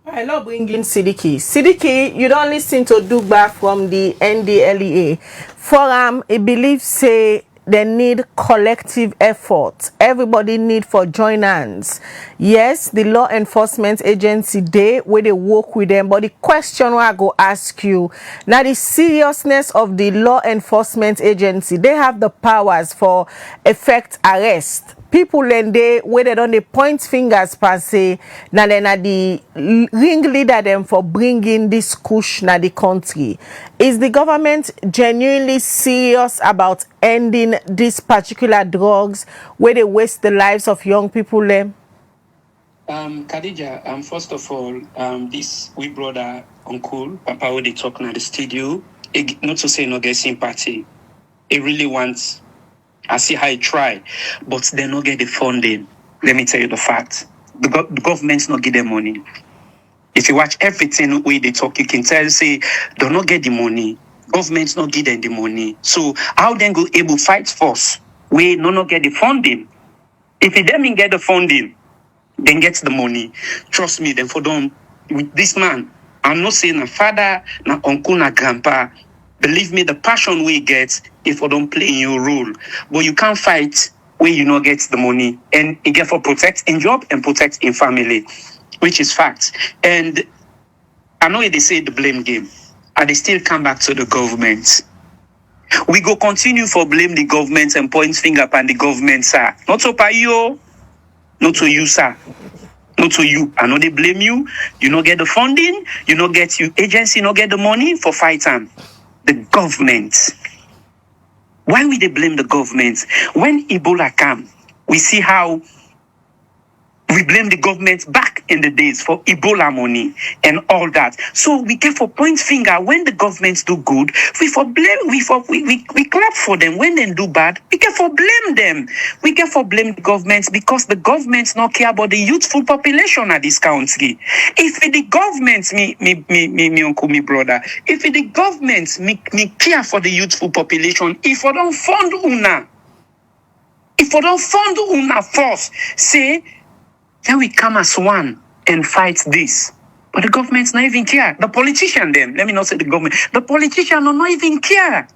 I love bringing Sidiki. Sidiki, you don't listen to Dugba from the NDLEA. For it believes say they need collective effort. Everybody need for join hands. Yes, the law enforcement agency they where they work with them, but the question I go ask you now, the seriousness of the law enforcement agency, they have the powers for effect arrest. People then they where they don't they point fingers per se, now then are the ringleader them for bringing this kush na the country. Is the government genuinely serious about ending these particular drugs where they waste the lives of young people them? Khadija, first of all, this we brother uncle Papa when they talk in the studio, not to say no get sympathy. It really wants. I see how he try, but they not get the funding. Let me tell you the fact. The government's not get the money. If you watch everything way they talk, you can tell, say, they not get the money. Government's not get them the money. So how then go able fight force? We not get the funding. If they didn't get the funding, then get the money. Trust me, then for them, with this man, I'm not saying a father, na uncle, na grandpa. Believe me, the passion we get if we don't play in your role. But you can't fight when you not get the money. And you get for protect in job and protect in family, which is fact. And I know they say the blame game. And they still come back to the government. We go continue for blame the government and point finger upon the government, sir. Not to pay you, not to you, sir. Not to you. I know they blame you. You not get the funding. You not get your agency, not get the money for fighting. The government. Why will they blame the government? When Ebola came, we see how we blame the government back in the days for Ebola money and all that. So we get for point finger when the governments do good. We clap for them. When they do bad, we get for blame them. We get for blame the governments because the governments not care about the youthful population of this country. If the governments, me uncle, me brother, if the governments me care for the youthful population, if we don't fund una force, say. Then we come as one and fight this. But the government's not even care. The politician them, let me not say the government, the politician are not even care.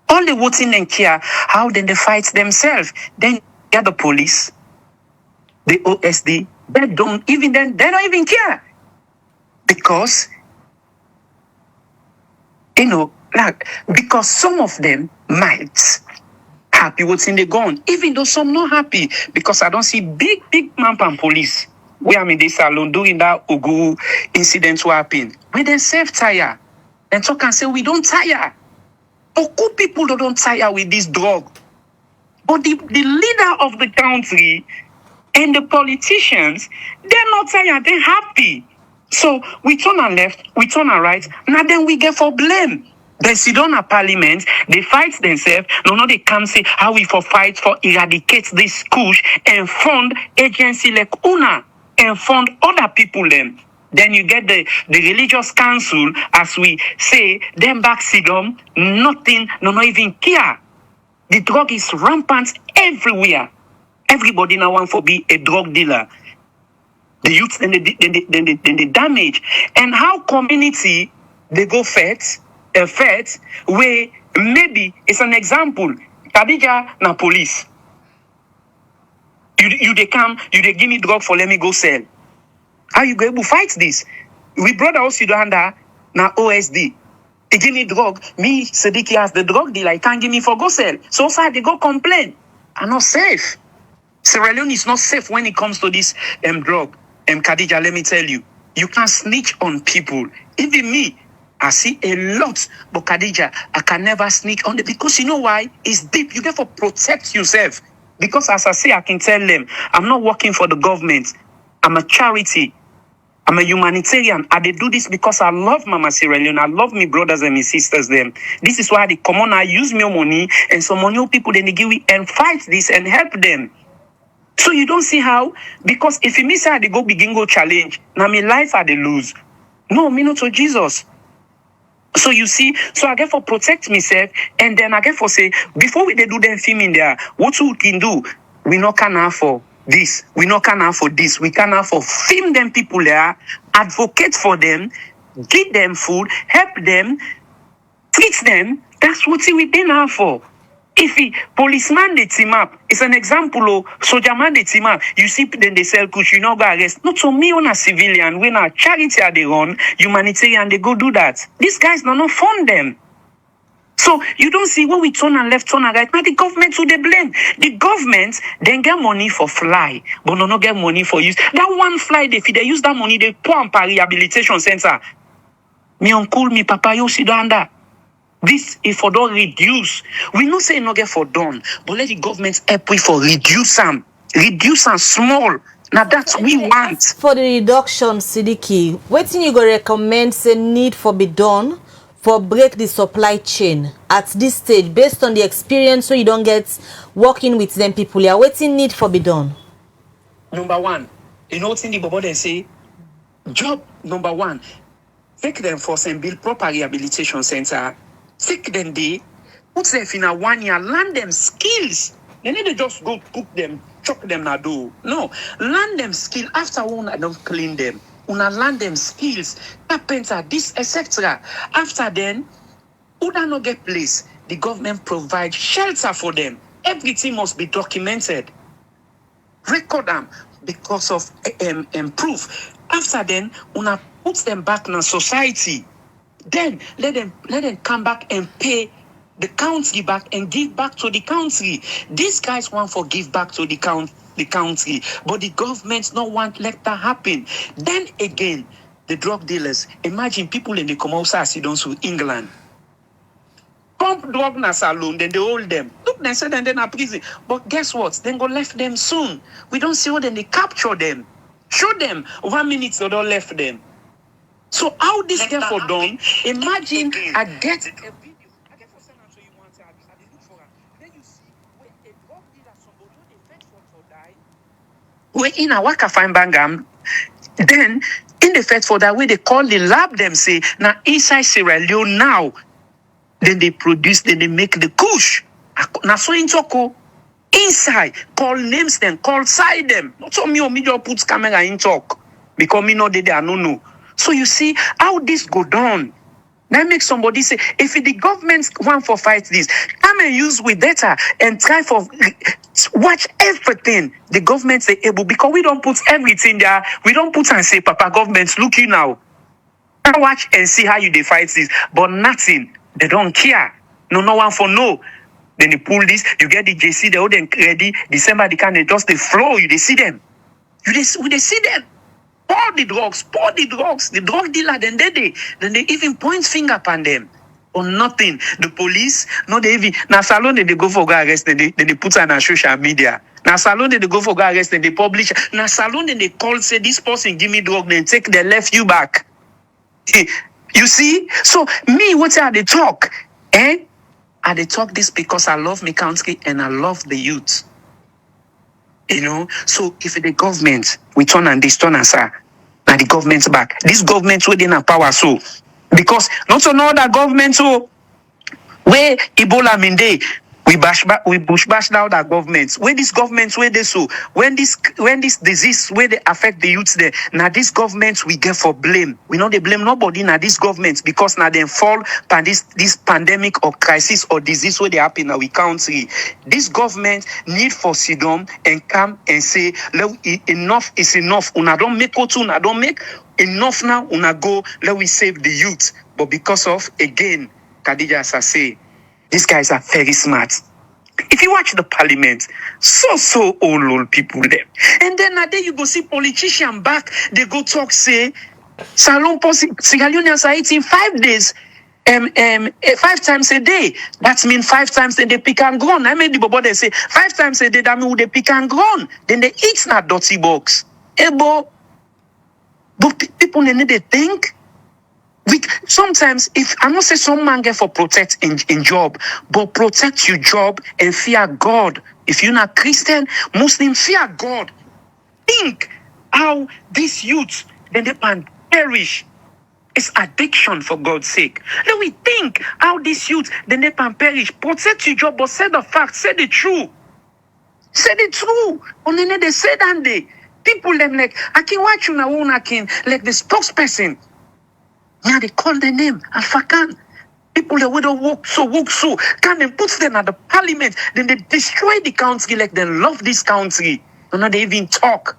All the voting and care, how then they fight themselves. Then get the police, the OSD, they don't even care. Because, because some of them might happy what's in the gun, even though some not happy, because I don't see big man and police. Where I'm in this salon during that Ugu incident what happened. When they self-tire, and talk and say, we don't tire. But good people don't tire with this drug. But the leader of the country and the politicians, they're not tired, they're happy. So we turn on left, we turn on right, now then we get for blame. They sit down at parliament, they fight themselves, no, they come say how we for fight for eradicate this kush and fund agency like UNA and fund other people them. Then you get the religious council, as we say, them back sit down, nothing, not even care. The drug is rampant everywhere. Everybody now want to be a drug dealer. The youth, then they damage. And how community, they go a fet, where maybe, it's an example, Khadija na police. You they come, you they give me drug for let me go sell. How you go able to fight this? We brother also under na OSD. They give me drug. Me, Sediki as the drug dealer, I can't give me for go sell. So far they go complain. I'm not safe. Sierra Leone is not safe when it comes to this drug. Khadija, let me tell you, you can snitch on people. Even me, I see a lot. But Khadija, I can never snitch on them because you know why? It's deep. You therefore protect yourself. Because as I say, I can tell them, I'm not working for the government. I'm a charity. I'm a humanitarian. I they do this because I love Mama Sierra Leone. I love my brothers and my sisters them. This is why they come on, I use my money and some money people then they give me and fight this and help them. So you don't see how, because if you miss how they go begin go challenge, now my life I they lose. No, me not to Jesus. So you see, so I get for protect myself, and then I get for say, before we they do them film in there, what we can do, we not can have for this, we not can have for this, we can have for film them people there, advocate for them, give them food, help them, treat them. That's what we been here for. If the policeman they team up, it's an example of soldier man they team up. You see, then they sell kush, you know, go arrest. Not to me on a civilian, when a charity are they run, humanitarian, they go do that. These guys don't fund them. So you don't see when we turn and left, turn and right. Now the government who they blame. The government then get money for fly, but no get money for use. That one fly they feed, they use that money, they pour on rehabilitation center. Me uncle, me papa, you sit down there. This if for don't reduce. We not say no get for done, but let the government help we for reduce them small. Now that's we want. For the reduction, Sidiki, what thing you go recommend say need for be done for break the supply chain at this stage based on the experience so you don't get working with them people here? What thing need for be done? Number one, you know what's in the Bible they say? Job number one, take them for some build proper rehabilitation center. Take them there, put them in a 1 year, learn them skills. They need to just go cook them, chop them na do. No, learn them skill. After one, I don't clean them. Una learn them skills, carpenter, this, etc. After then, Una no get place. The government provides shelter for them. Everything must be documented. Record them because of proof. After then, Una put them back in society. Then let them come back and pay the country back and give back to the country. These guys want to give back to the country, but the government don't want let that happen. Then again, the drug dealers. Imagine people in the commercial residence to England. Pump drug na saloon, then they hold them. Look, they said and then a prison. But guess what? Then go left them soon. We don't see how then they capture them. Show them 1 minute they don't left them. So how this get for done? Imagine I get a video. I get for send so you want to look for her. Then you see where a drug dealer somebody who they fetch for die. We're in a waka fine bangam. Then in the fetch for that way they call the lab them say now inside Sierra Leone now. Then they produce, then they make the kush. Now so in Toko inside call names then call side them. Not so me or me just put camera in talk because me know they are no. So you see how this go down. That makes somebody say, if the government want for fight this, come and use with data and try for watch everything the government say able, because we don't put everything there. We don't put and say, Papa, government, look you now. Watch and see how you they fight this. But nothing. They don't care. No one for no. then they pull this, you get the JC, they all then ready, December, they can they just they flow, you they see them. They see them. Pour the drugs, the drug dealer, then they even point finger upon them. Or nothing. The police, no, they even now salon they go for go arrest, then they put on a social media. Now salon they go for go arrest, then they publish. Now salon then they call say this person give me drug, then take they left you back. You see? So me, what are they talk? I they talk this because I love my country and I love the youth. You know, so if the government we turn and this turn and say, now the government's back. This government within a power so because not to know that government so where Ebola mean day we bush bash down that government. Where this government where they so when this disease where they affect the youths there. Now this government we get for blame. We know they blame nobody now this government because now they fall by this pandemic or crisis or disease where they happen in our country. This government need for sit down and come and say enough is enough. Una don't make what una don't make enough now. Una go let we save the youth. But because of again, Khadija say. These guys are very smart. If you watch the parliament, so old people there. And then there you go see politician back, they go talk, say, Salon Sierra Leoneans are eating 5 days, 5 times a day. That means 5 times a day pick and grown. I made the bobo they say 5 times a day, that means they pick and grown. Then they eat that dirty box. But people need to think. Sometimes, if I not say some man get for protect in job, but protect your job and fear God. If you're not Christian, Muslim, fear God. Think how this youth then they can perish. It's addiction for God's sake. Let we think how this youth then they can perish. Protect your job, but say the fact, say the truth. Say the truth. And then they say that day. People them like I can watch you now, I can like the spokesperson. Yeah, they call their name Alfakan. People that would have walk so. Can they put them at the parliament? Then they destroy the country like they love this country. And now they even talk.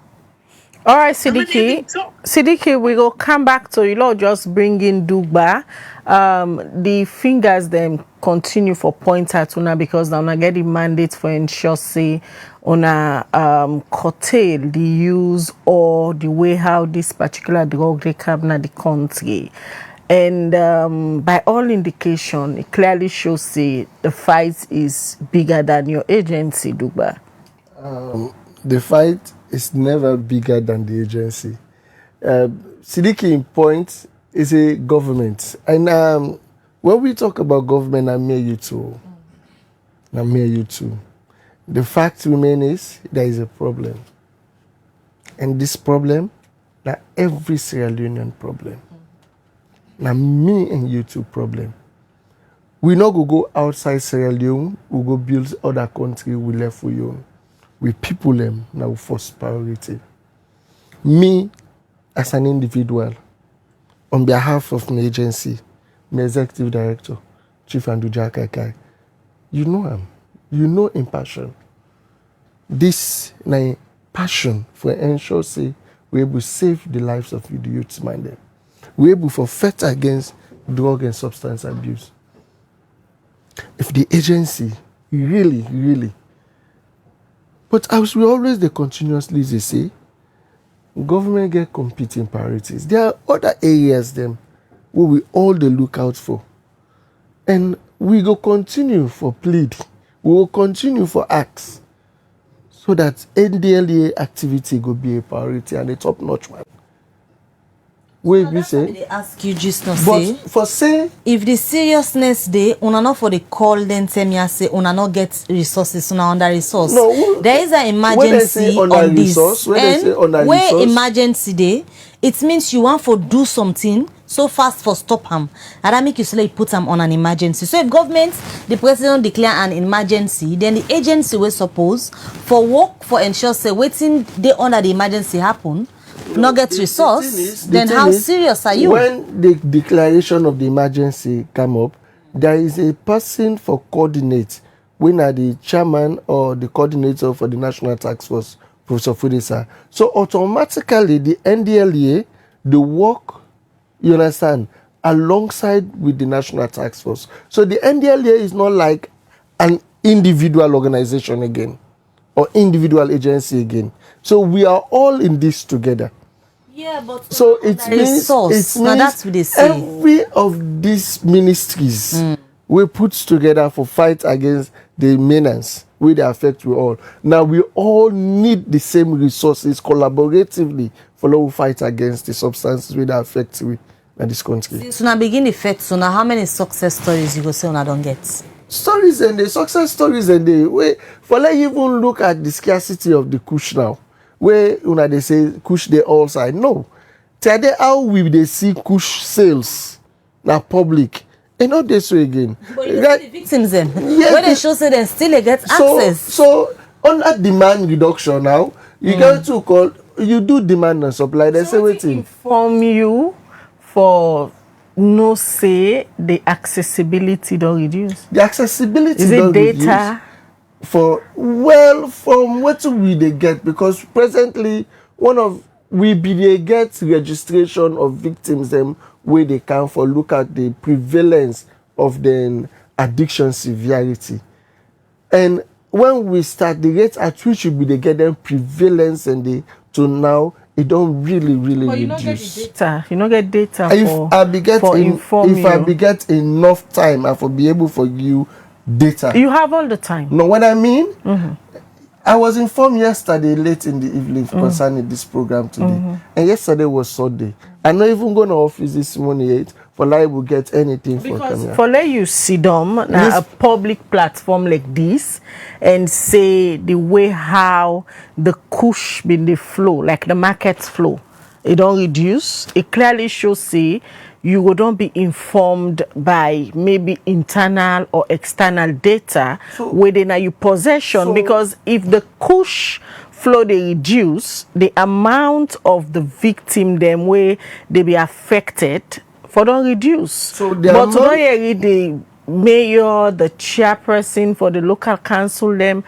All right, Sidiki, we will come back to you. Lord, just bring in Dugba. The fingers them continue for point at una because now get the mandate for ensure say una curtail the use or the way how this particular drug they come na the country. And by all indication, it clearly shows say the fight is bigger than your agency, Dugba. The fight is never bigger than the agency. Sidiki in point is a government. And when we talk about government, I'm here you too. The fact remains there is a problem. And this problem, now every Sierra Leonean problem. Now me and you too problem. We not go outside Sierra Leone, we go build other country we left for you. We people them now first priority. Me as an individual, on behalf of my agency, my executive director, Chief Anduja Kaikai, you know him. You know in passion. This na passion for ensure say we able to save the lives of the youths minded. We able to fight against drug and substance abuse. If the agency really, but as we always they continuously they say, government get competing priorities. There are other areas them where we all they look out for. And we go continue for plead. We will continue for acts. So that NDLA activity will be a priority and a top-notch one. Wait, we say. They ask you just not But say. for say. If the seriousness day, una not for the call then tell me I say una not get resources, una under resource. No, there is an emergency on this. And where emergency day, it means you want for do something so fast for stop him. And that make you say put them on an emergency. So if government, the president declare an emergency, then the agency will suppose for work for ensure say waiting they under the emergency happen. Not get resource, then how serious are you? When the declaration of the emergency come up, there is a person for coordinate. When are the chairman or the coordinator for the National Task Force, Professor Fudisa. So automatically the NDLA, the work, you understand, alongside with the National Task Force. So the NDLA is not like an individual organization again or individual agency again. So we are all in this together. Yeah, but so it means now that's what they say. Every of these ministries we put together for fight against the menace wey dey affect we all. Now we all need the same resources collaboratively for to fight against the substances wey dey affect we in this country. So now begin effect. So now how many success stories you go say una don't get? Stories and the success stories and the way for let you even look at the scarcity of the kush now. Where una they say kush they all side. No. Today how we they see kush sales na public. And not this way again. But you see the victims then. Yes, when they show say they still get access. So under demand reduction now, you get to call you do demand and supply. They say waiting. Inform you for no say the accessibility don't reduce. The accessibility is it data? Reduce for well from what we they get because presently we they get registration of victims them where they can for look at the prevalence of the addiction severity. And when we start the rate at which they get them prevalence and they to now it don't really reduce. You don't get data if I get enough time I will be able for you data. You have all the time. Know what I mean? I was informed yesterday late in the evening concerning this program today. And yesterday was Sunday. I'm not even going to office this morning yet for like we get anything for camera. For let you sit down a public platform like this and say the way how the kush been the flow, like the market flow, it don't reduce. It clearly shows say you don't be informed by maybe internal or external data within your possession, because if the kush flow they reduce, the amount of the victim them where they be affected for don't reduce. So but today the mayor, the chairperson for the local council them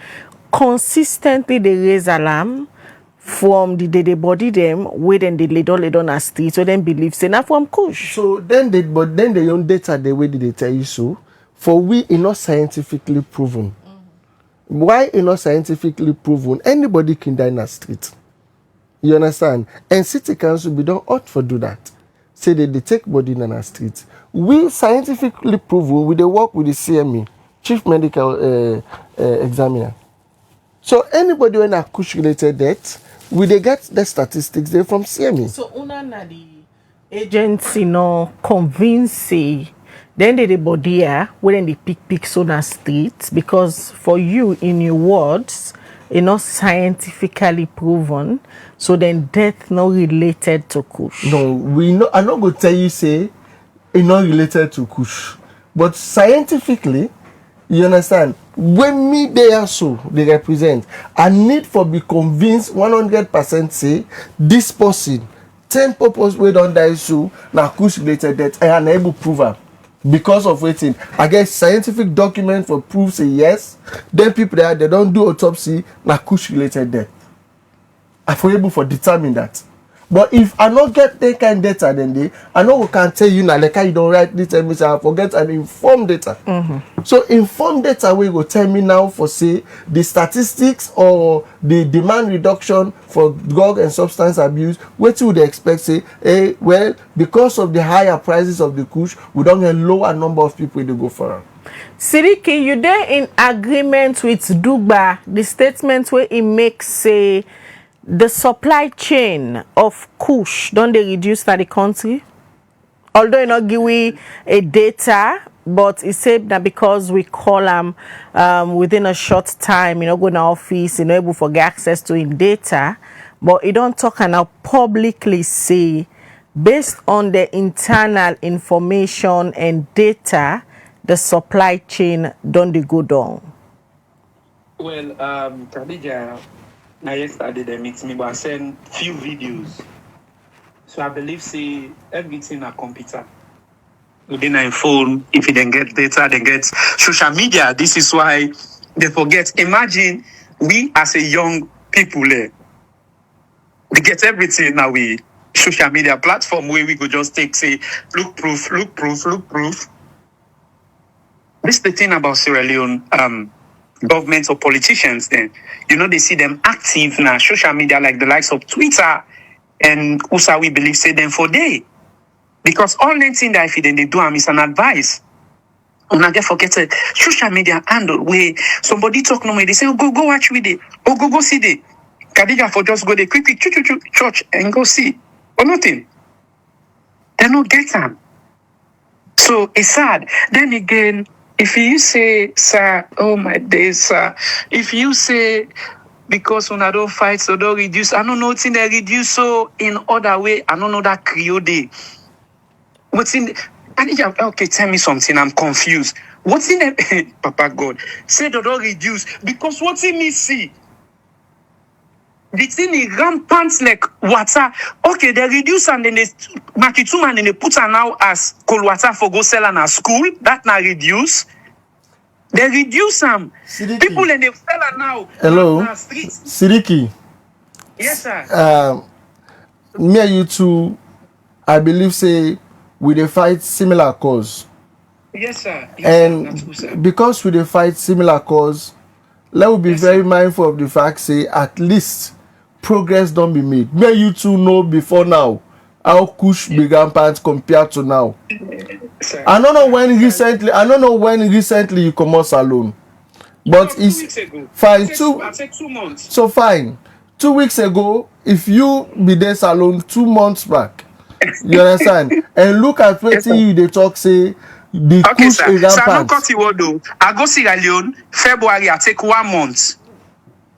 consistently they raise alarm from the body them where then they lay down a street so then believe say na from kush. So then they own data the way they tell you so. For we is not scientifically proven. Why is not scientifically proven? Anybody can die in a street. You understand? And city council be don't ought for do that. Say they take body in a street. We scientifically proven we they work with the CME, chief medical examiner. So anybody when a kush related death, we they get the statistics there from CME. So una na the agency no convince then the body here when they pick so na streets, because for you in your words it's not scientifically proven, so then death not related to kush. No, we know. I'm not going to tell you say it's not related to kush, but scientifically, you understand. When me they are so they represent, I need for be convinced 100% say this person 10 purpose we don't die so na kush related death. I am able to prove her because of waiting. I guess scientific document for proof say yes. Then people there they don't do autopsy na kush related death. I for able for determine that. But if I not get that kind of data, then I know we can tell you now, like you don't rightly tell me, so I forget an informed data. So informed data we go tell me now for say the statistics or the demand reduction for drug and substance abuse. What would they expect? Say, hey, well, because of the higher prices of the kush, we don't get lower number of people to go for it. Siriki, you there in agreement with Dugba, the statement where it makes say the supply chain of kush don't they reduce in the country? Although you not give we a data, but it said that because we call them within a short time, go to office, able to get access to in data, but it don't talk and now publicly say based on the internal information and data, the supply chain don't they go down. Well, Khadija, now yesterday they meet me, but I sent few videos. So I believe say everything a computer. Within a phone, if you then get data, then get social media. This is why they forget. Imagine we as a young people we get everything now we social media platform where we could just take say look proof. This is the thing about Sierra Leone. governments or politicians then. You know, they see them active now, social media like the likes of Twitter and USA we believe say them for day. Because all the thing that if they do is an advice. And I get forget it. Social media handle where somebody talk no way, they say, oh, go watch with it. Oh, go see it. Kadija for just go there quick, church and go see. Or nothing. They don't get them. So it's sad. Then again, if you say, sir, oh my days, sir, if you say, because when I don't fight, so don't reduce, I don't know what's in the reduce, so in other way, I don't know that Creole day. What's in the, okay, tell me something, I'm confused. What's in the, Papa God, say they don't reduce, because what's in me see? The thing is rampant like water. Okay, they reduce and then they make it and then they put her now as cold water for go sell at school. That now reduce. They reduce them. People and they sell her now. Hello, Sidiki. Yes, sir. Me and you two, I believe say we dey fight similar cause. Yes, sir. Yes, and sir. Sir. Because we dey fight similar cause, let me be very mindful of the fact say at least progress don't be made. May you two know before now how Kush began part compared to now. Sir. I don't know when recently you come out salon, but no, it's 2 weeks ago. fine. I said 2 months. So fine. 2 weeks ago, if you be there salon 2 months back, you understand? And look at what you they talk say. The okay, Kush sir. So I don't cut you though. I go Sierra Leone February. I take 1 month.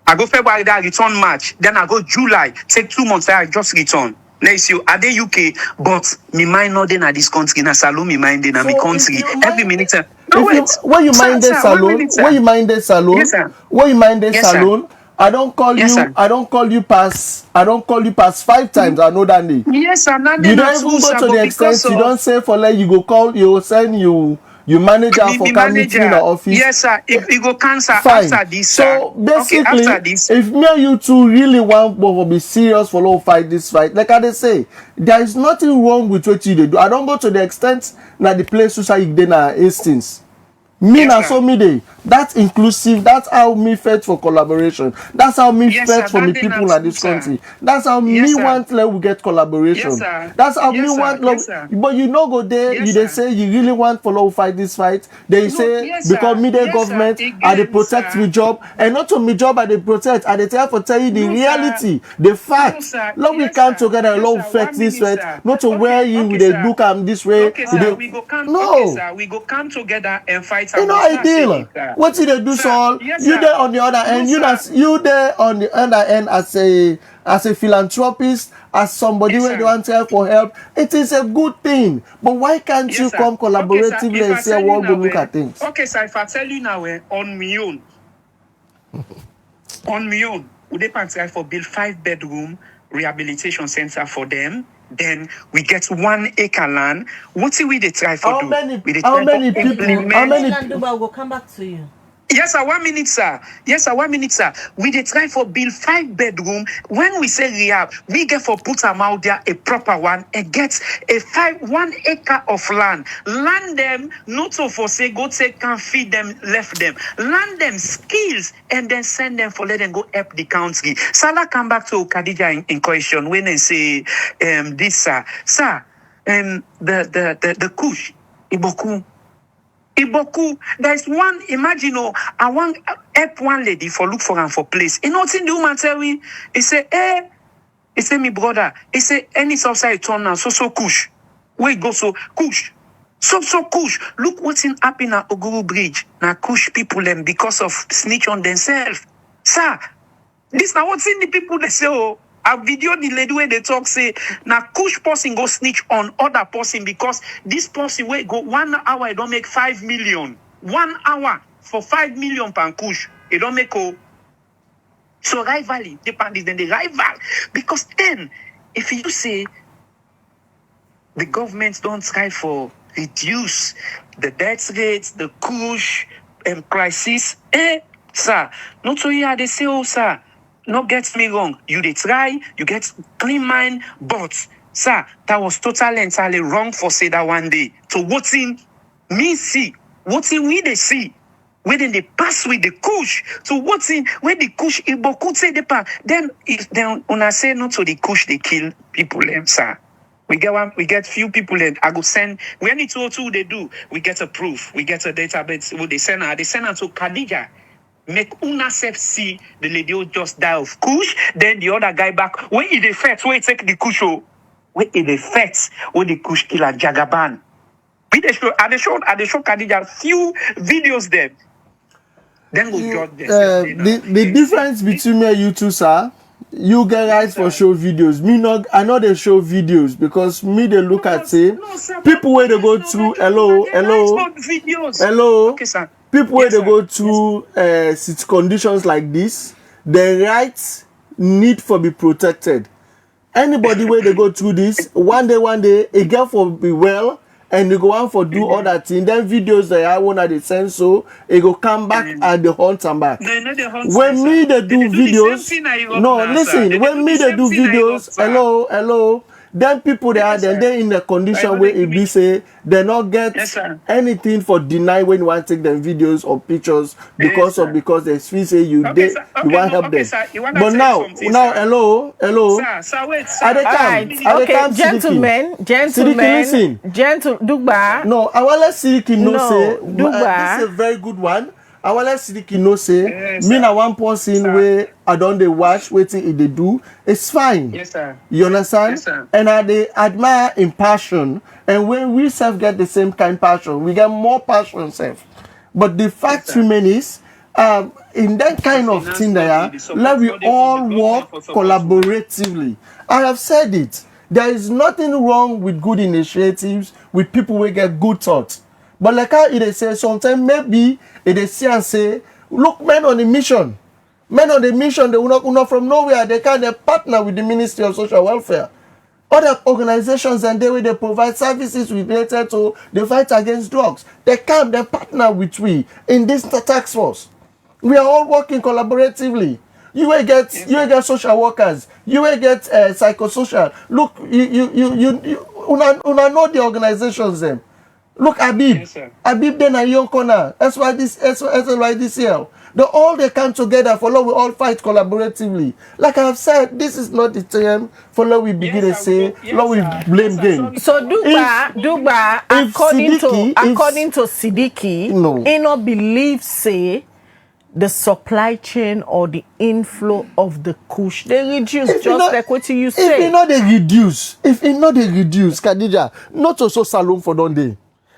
I go February, then I return March. Then I go July, take 2 months, then I just return. Let's see, I dey UK, but me mind not in this country. Na salon me mind in my country. Every minute. No wait. When you mind the salon, when you mind the salon, yes, sir. When you mind the yes, salon, sir. I don't call yes, you. Sir. I don't call you past 5 times. I know that name. Yes, sir. You don't even go to the extent you don't say for like you go call you send you manager for come meet me in the office. Yes, sir. If you go cancel fine. After this, so basically, okay, after this, if me and you two really want to be serious for long fight this fight, like I say, there is nothing wrong with what you do. I don't go to the extent that the place society then are instance. Me na so me dey. That's inclusive. That's how me fight for collaboration. That's how me fight for the people in this country. That's how me want like we get collaboration. That's how me want love. But you know go there, you they say you really want for love fight this fight. They say because me the government and they protect me job and not to me job and they protect and they tell for tell you the reality, the fact. Love we come together, love fight this fight. Not to where you they look am this way. Okay, sir, we go come. No. Okay, sir, we go come together and fight. You know ideal. What did they do, Saul? You there on the other end. You there on the other end as a philanthropist, as somebody who want to help for help. It is a good thing. But why can't you come collaboratively and say what we look at things? Okay, sir. If I tell you now, on my own, would they try for build 5-bedroom rehabilitation center for them? Then we get 1 acre land. What do we try for? How many people? We'll come back to you. Yes, sir. 1 minute, sir. Yes, sir. 1 minute, sir. We dey try for build 5-bedroom. When we say rehab, we get for put them out there a proper one and get a 1 acre of land. Land them, not so for say go take can feed them, left them. Land them skills and then send them for let them go help the country. Salah come back to Khadija in question when they say this, sir. Sir, the Kush, Iboku, there's one, imagine, I want help one lady for look for her for place. You know what the woman tell me? He say, he say, me brother, he say, any subside turn now, so Kush. Wait, go so Kush. So Kush. Look what's in happening at Oguru Bridge. Now Kush people them because of snitch on themselves. Sir, this now what's in the people they say, a video the lady where they talk say now Kush person go snitch on other person because this person will go 1 hour it don't make 5 million. 1 hour for 5 million per Kush. It don't make so rivalry depend then the rival because then if you say the government don't try for reduce the death rates, the Kush crisis, sir, not so yeah they say sir. No get me wrong. You dey try, you get clean mind, but sir, that was totally entirely wrong for say that one day. So what in me see, what in we they see, when they pass with the kush. So what's in when the kush Igbo could say the part, then when I say not to the kush they kill people, sir. We get few people and I go send when it's all two they do, we get a proof, we get a database, they send her to Khadija. Make una self see the lady who just die of kush, then the other guy back. When it affects, when it take the kush, when it affects, when the kush kill a Jagaban. They show Khadija few videos there. Then we got this. The difference between me and you two, sir, you get right for show videos. Me not, I know they show videos because me they look at say people where they go to hello. Okay, sir. People where they go to conditions like this, their rights need for be protected. Anybody where they go through this, one day a girl for be well. And they go on for do all that thing. Then videos that I want they send so it go come back and the hunt and back. When me they do videos, no listen. When me they do videos, hello. Then people they are then they in the condition where it be say they not get anything for deny when you want to take them videos or pictures because they feel say you want help them. But now hello. Sir, wait, sir. Gentlemen, Dugba. No, I want let Sidiki know say this is a very good one. I want let Sidiki know say me na one person where I don't they watch waiting if they do. It's fine. Yes, sir. You understand? Yes, sir. And I they admire in passion. And when we self get the same kind of passion, we get more passion self. But the fact remains in that kind of thing there, let we all work collaboratively. I have said it. There is nothing wrong with good initiatives, with people who get good thoughts. But like how they say, sometimes maybe they see and say, look, men on a mission. Men on the mission, they will not from nowhere. They partner with the Ministry of Social Welfare. Other organizations and they provide services related to the fight against drugs. They partner with we in this task force. We are all working collaboratively. You will get social workers. You will get psychosocial. Look, una know the organizations them. Look, Habib then a young corner. That's why this year. They come together for we all fight collaboratively. Like I have said, this is not the time for we begin to say we blame game. So Dugba, according to Sidiki, he not believe say the supply chain or the inflow of the kush they reduce like what you say. If it not they reduce, Khadija, not also salon for don't they.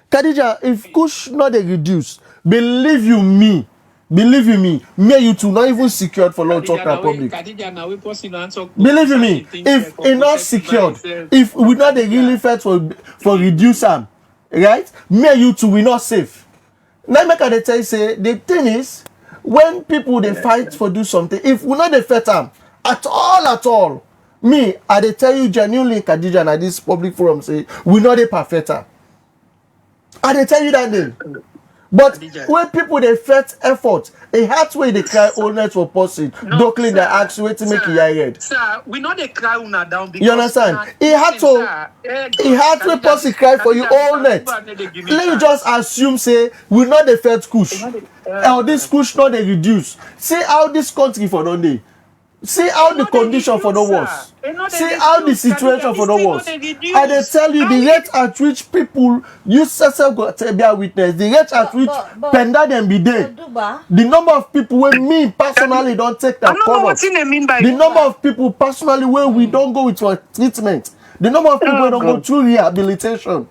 Khadija, if kush not they reduce, believe you me, me you two not even secured for long talk public. Believe you me, if it not secured, if we not they really fight for reduce them, right? Me you two we not safe. Now make I tell you say the thing is when people they fight for do something, if we not they fight them at all, me I they tell you genuinely, Khadija, and at this public forum say we not they perfect. I they tell you that name. But when people they fight effort, a heart way they cry all night for person, duckling their axe way to make it head. Sir, we know they cry una down because you understand? He had to person cry for you all night. Let you just assume say we not the fed kush. Or this kush not they reduce. See how this country for don't they? See how the condition for the worse. See how the situation for the worse. And they tell you the rate at which people use yourself got to be a witness. The rate at which penda them be there. The number of people where me personally don't take that cover. The number of people personally where we don't go with for treatment. The number of people where don't go through rehabilitation.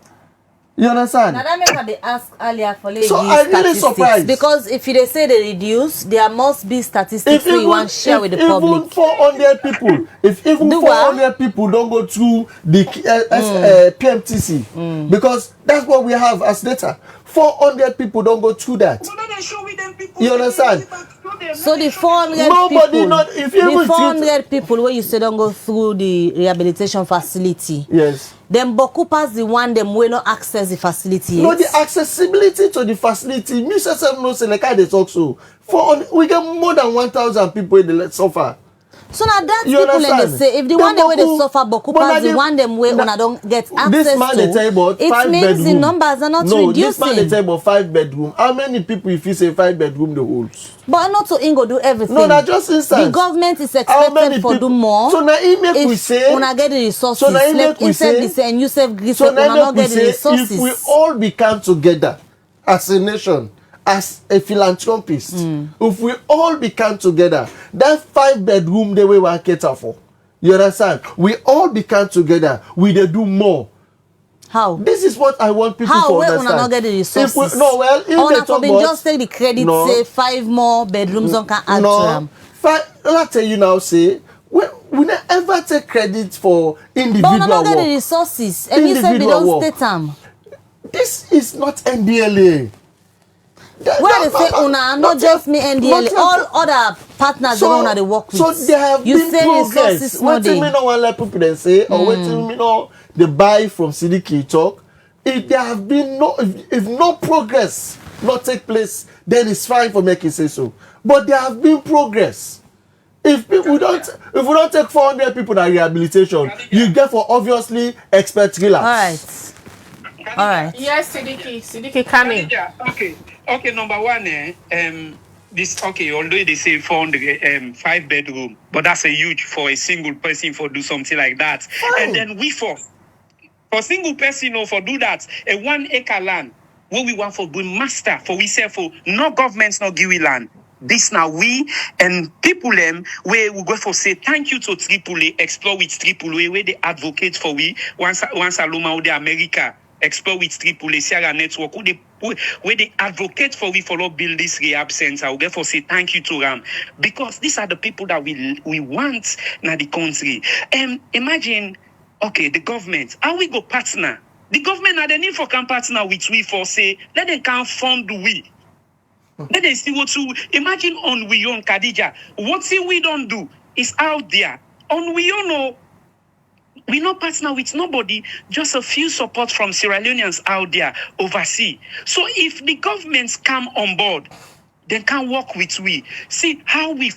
You understand? Now that makes they ask earlier for so I'm really surprised because if they say they reduce, there must be statistics you want to share with the public. Even 400 people, if even 400 people don't go through the PMTC, because that's what we have as data. 400 people don't go through that. You understand? So the 400 people where you say don't go through the rehabilitation facility. Yes. Them boku pass the one them will not access the facility. No, the accessibility to the facility. Me say no say like I they talk so. We get more than 1,000 people in the suffer. So now that You people and they understand? say if the The one day where they Boku- suffer Boku but pass the now one them way una don't get access this man they tell about to, it 5 means bedroom. the numbers are not no, this man they reducing. tell about 5 bedroom. How many people if you say 5 bedroom the holds? But not to Ingo do everything. No, not just instance. The government is How many expected for do people- more. So now he make if we say. una get the resources. So now he Like make we instead say. be say and you say una So now not make we get the say resources. if we all become together as a nation, as a philanthropist, if we all become together, that 5 bedroom the way we cater for. You understand? We all become together. We dey do more. How? This is what I want people How to where understand. una not get the resources? If we, no, well, if Una they for talk been about, just take the credit No. say 5 more bedrooms on can add to no, them. I'll tell you now, say, we never ever take credit for individual But una not get the work. resources. And you say we Individual don't work. state them. This is not NDLA. Where they say una not just me NDL, all other partners they wanna they work with. So there have you been say progress. resources no What do dey. me no want let people then say, or what do me no they buy from Sidiki talk? If there have been if no progress not take place, then it's fine for making say so. But there have been progress. If we don't take 400 people at rehabilitation, you get for obviously expert relapse. All right. Yes, Sidiki coming. Okay, number one, although they say 400, 5 bedroom, but that's a huge for a single person for do something like that. Fine. And then we for single person or for do that, a 1 acre land, what we want for we master, for we say for no governments, no give we land. This now we and people where we go for say thank you to AAA, explore with AAA, where they advocate for we once Aloma the America. Explore with AAA, Sierra Network, where they advocate for we follow build this rehab center. We therefore say thank you to them because these are the people that we want in the country. Imagine, okay, the government, how we go partner? The government had the need for can partner with we for say let them can fund we. Let them see what to imagine on we own Khadija. What we don't do is out there on we own. No, we not partner with nobody, just a few support from Sierra Leoneans out there overseas. So if the governments come on board, they can work with we. See how we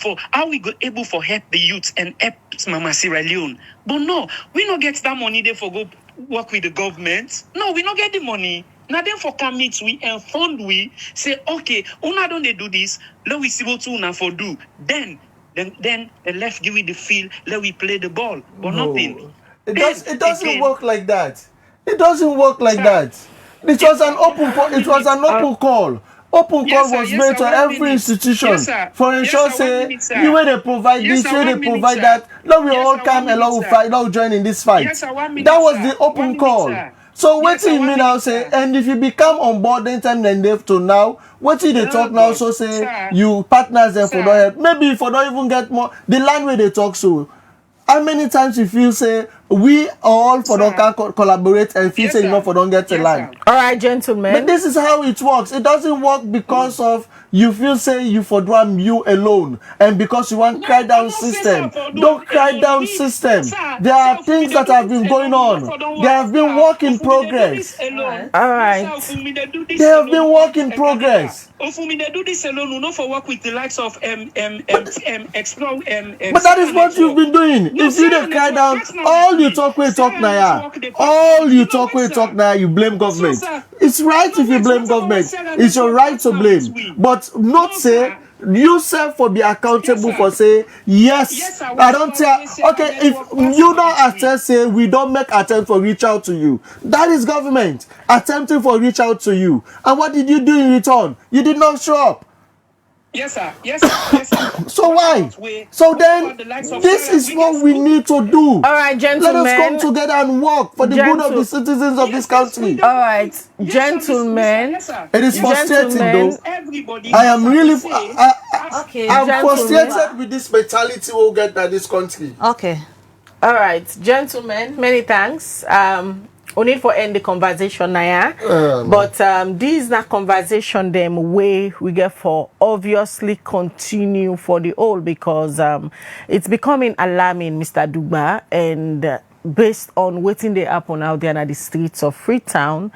go able for help the youth and help Mama Sierra Leone. But no, we not get that money there for go work with the government. No, we not get the money. Now then for come meet we and fund we say okay, una don't they do this? Let we see what una for do. Then the left give we the field, let we play the ball. But nothing. It doesn't work like that. It doesn't work like that. It was an open call. It was an open call. Open call was made to every institution for ensure say the way they provide this, the way they provide that. Now we all come along with fight, now join in this fight. That was the open call. So what do you mean now say? And if you become on board then time then they to now, what do they talk now? So say you partners there for no help. Maybe if you don't even get more the land where they talk so. How many times you feel say we all for don't can collaborate and feel say you know for don't get a land? All right, gentlemen. But this is how it works. It doesn't work because of you feel say you for do you alone and because you want cry down system. Don't cry down system. There are things that have been going on. They have been work in progress. All right. They have been work in progress. Ofumi, they do this alone. We not for work with the likes of explore. But that is what you've been doing. No, If you don't cry down, all you talk we talk now. All you talk we talk now. You blame government. It's right if you blame government. It's your right to blame. But not say yourself for be accountable for say yes. I don't tell. Okay, if you don't attempt say we don't make attempt for reach out to you. That is government attempting for reach out to you. And what did you do in return? You did not show up. Yes, sir. Yes, sir. Yes, sir. So why? So then, this is what we need to do. All right, gentlemen. Let us come together and work for the good of the citizens of this country. All right, gentlemen. It is frustrating though. Everybody. I am really, Okay. I'm Gentlemen. frustrated with this mentality we'll get at this country. Okay. All right, gentlemen. Many thanks. We need for end the conversation now, but this is not conversation them way we get for obviously continue for the whole because it's becoming alarming, Mr. Dugba, and based on waiting they happen out there in the streets of Freetown,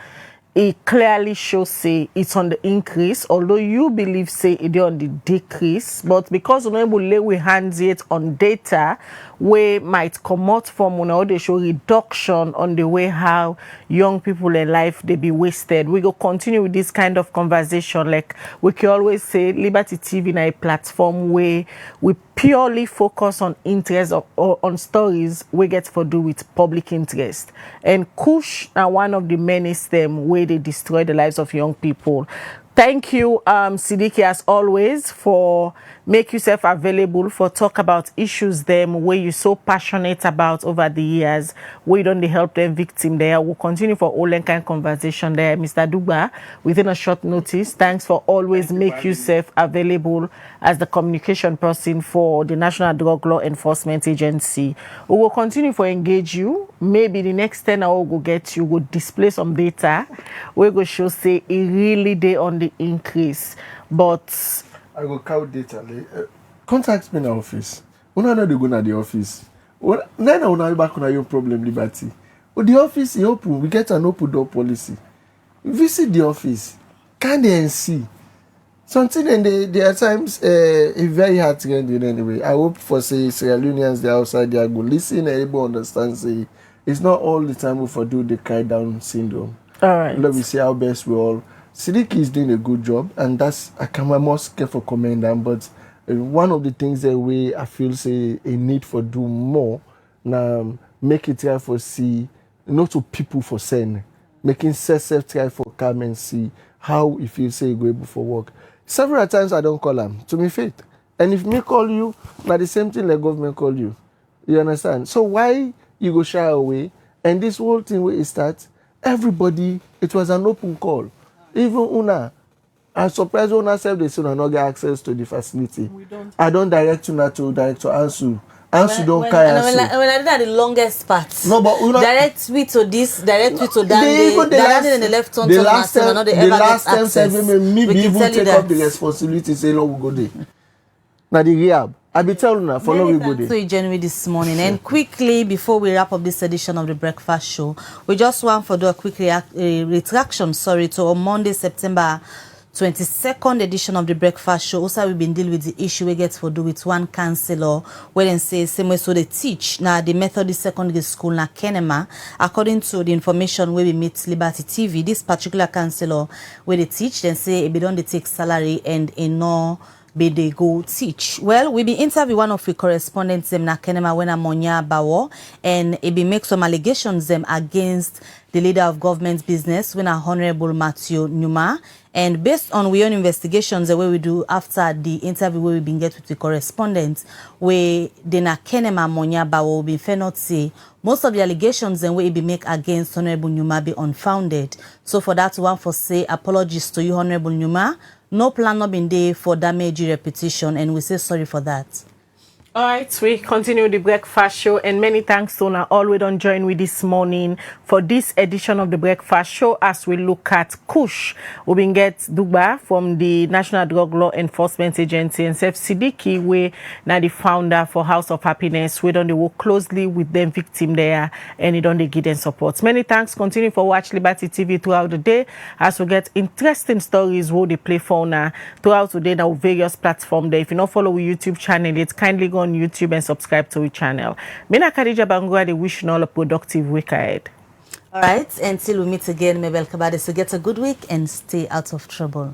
it clearly shows say it's on the increase, although you believe say it's on the decrease. But because we're able to lay we hands it on data, we might come out from when they show reduction on the way how young people in life they be wasted. We go continue with this kind of conversation. Like we can always say, Liberty TV na a platform where we purely focus on interest or on stories we get for do with public interest. And Kush are one of the many STEM where they destroy the lives of young people. Thank you, Sidiki, as always, for make yourself available for talk about issues them where you're so passionate about over the years. We don't help them victim there. We'll continue for all kind conversation there. Mr. Duba, within a short notice, thanks for always make yourself available as the communication person for the National Drug Law Enforcement Agency. We will continue for engage you. Maybe the next 10 hours we'll get you, will display some data. We go show say it really day on the increase. But I go count data. Contact me in the office. Una know they go to the office. Now una back on your problem, Liberty. But the office is open. We get an open door policy. Visit the office. Can they see? Something and there are times it's very hard to get in anyway. I hope for say Sierra Leoneans they're outside they go listen and able understand say it's not all the time we for do the cry down syndrome. all right. Let me see how best we all. Sidiki is doing a good job, and that's I must care for commend them. But one of the things that I feel say a need for do more now make it try for see not to people for send making self try for come and see how if you say go able for work. Several times I don't call them to me faith, and if me call you, now the same thing like government call you. You understand? So why you go shy away? And this whole thing where it starts, everybody, it was an open call. Even Una, I'm surprised Una said they still not get access to the facility. I don't direct Una to Director Ansu. Ansu don't carry Ansu. When I did that, the longest part. No, but Una, direct me to this, direct me to that. The left turn the last time, not the ever last get time access. me We can even tell you take that. up the responsibility say no we go there. Now the rehab. I be telling Una follow we go there. So January this morning, and quickly before we wrap up this edition of the Breakfast Show, we just want to do a quick retraction. To on Monday, September 22nd edition of the Breakfast Show. Also, we've been dealing with the issue we get for do with one counselor where they say same way so they teach now the Methodist Secondary School na Kenema. According to the information where we meet Liberty TV, this particular counselor where they teach, then say if they don't take salary and in no be they go teach. Well, we be interview one of the correspondents them na Kenema when Amonya Bawo, and it be make some allegations them against the leader of government business when Honorable Matthew Numa. And based on we own investigations the way we do after the interview where we been get with the correspondent, where the na Kenema Amonya Bawo be fair not say most of the allegations and way it be make against Honorable Numa be unfounded. So for that one for say apologies to you, Honorable Numa. No plan not been there for damage your reputation, and we say sorry for that. All right, we continue the Breakfast Show, and many thanks to all we don't join with this morning for this edition of the Breakfast Show as we look at Kush. We been get Duba from the National Drug Law Enforcement Agency and Sef Sidiki, we now the founder for House of Happiness. We don't work closely with them victim there, and it don't they give them support. Many thanks. Continue for watch Liberty TV throughout the day as we get interesting stories where they play for now throughout the day now various platforms there. If you not follow our YouTube channel, it's kindly go on YouTube and subscribe to our channel. Mina Khadija Bangua, they wish you all a productive week ahead. All right, until we meet again, Mabel Kabade, so get a good week and stay out of trouble.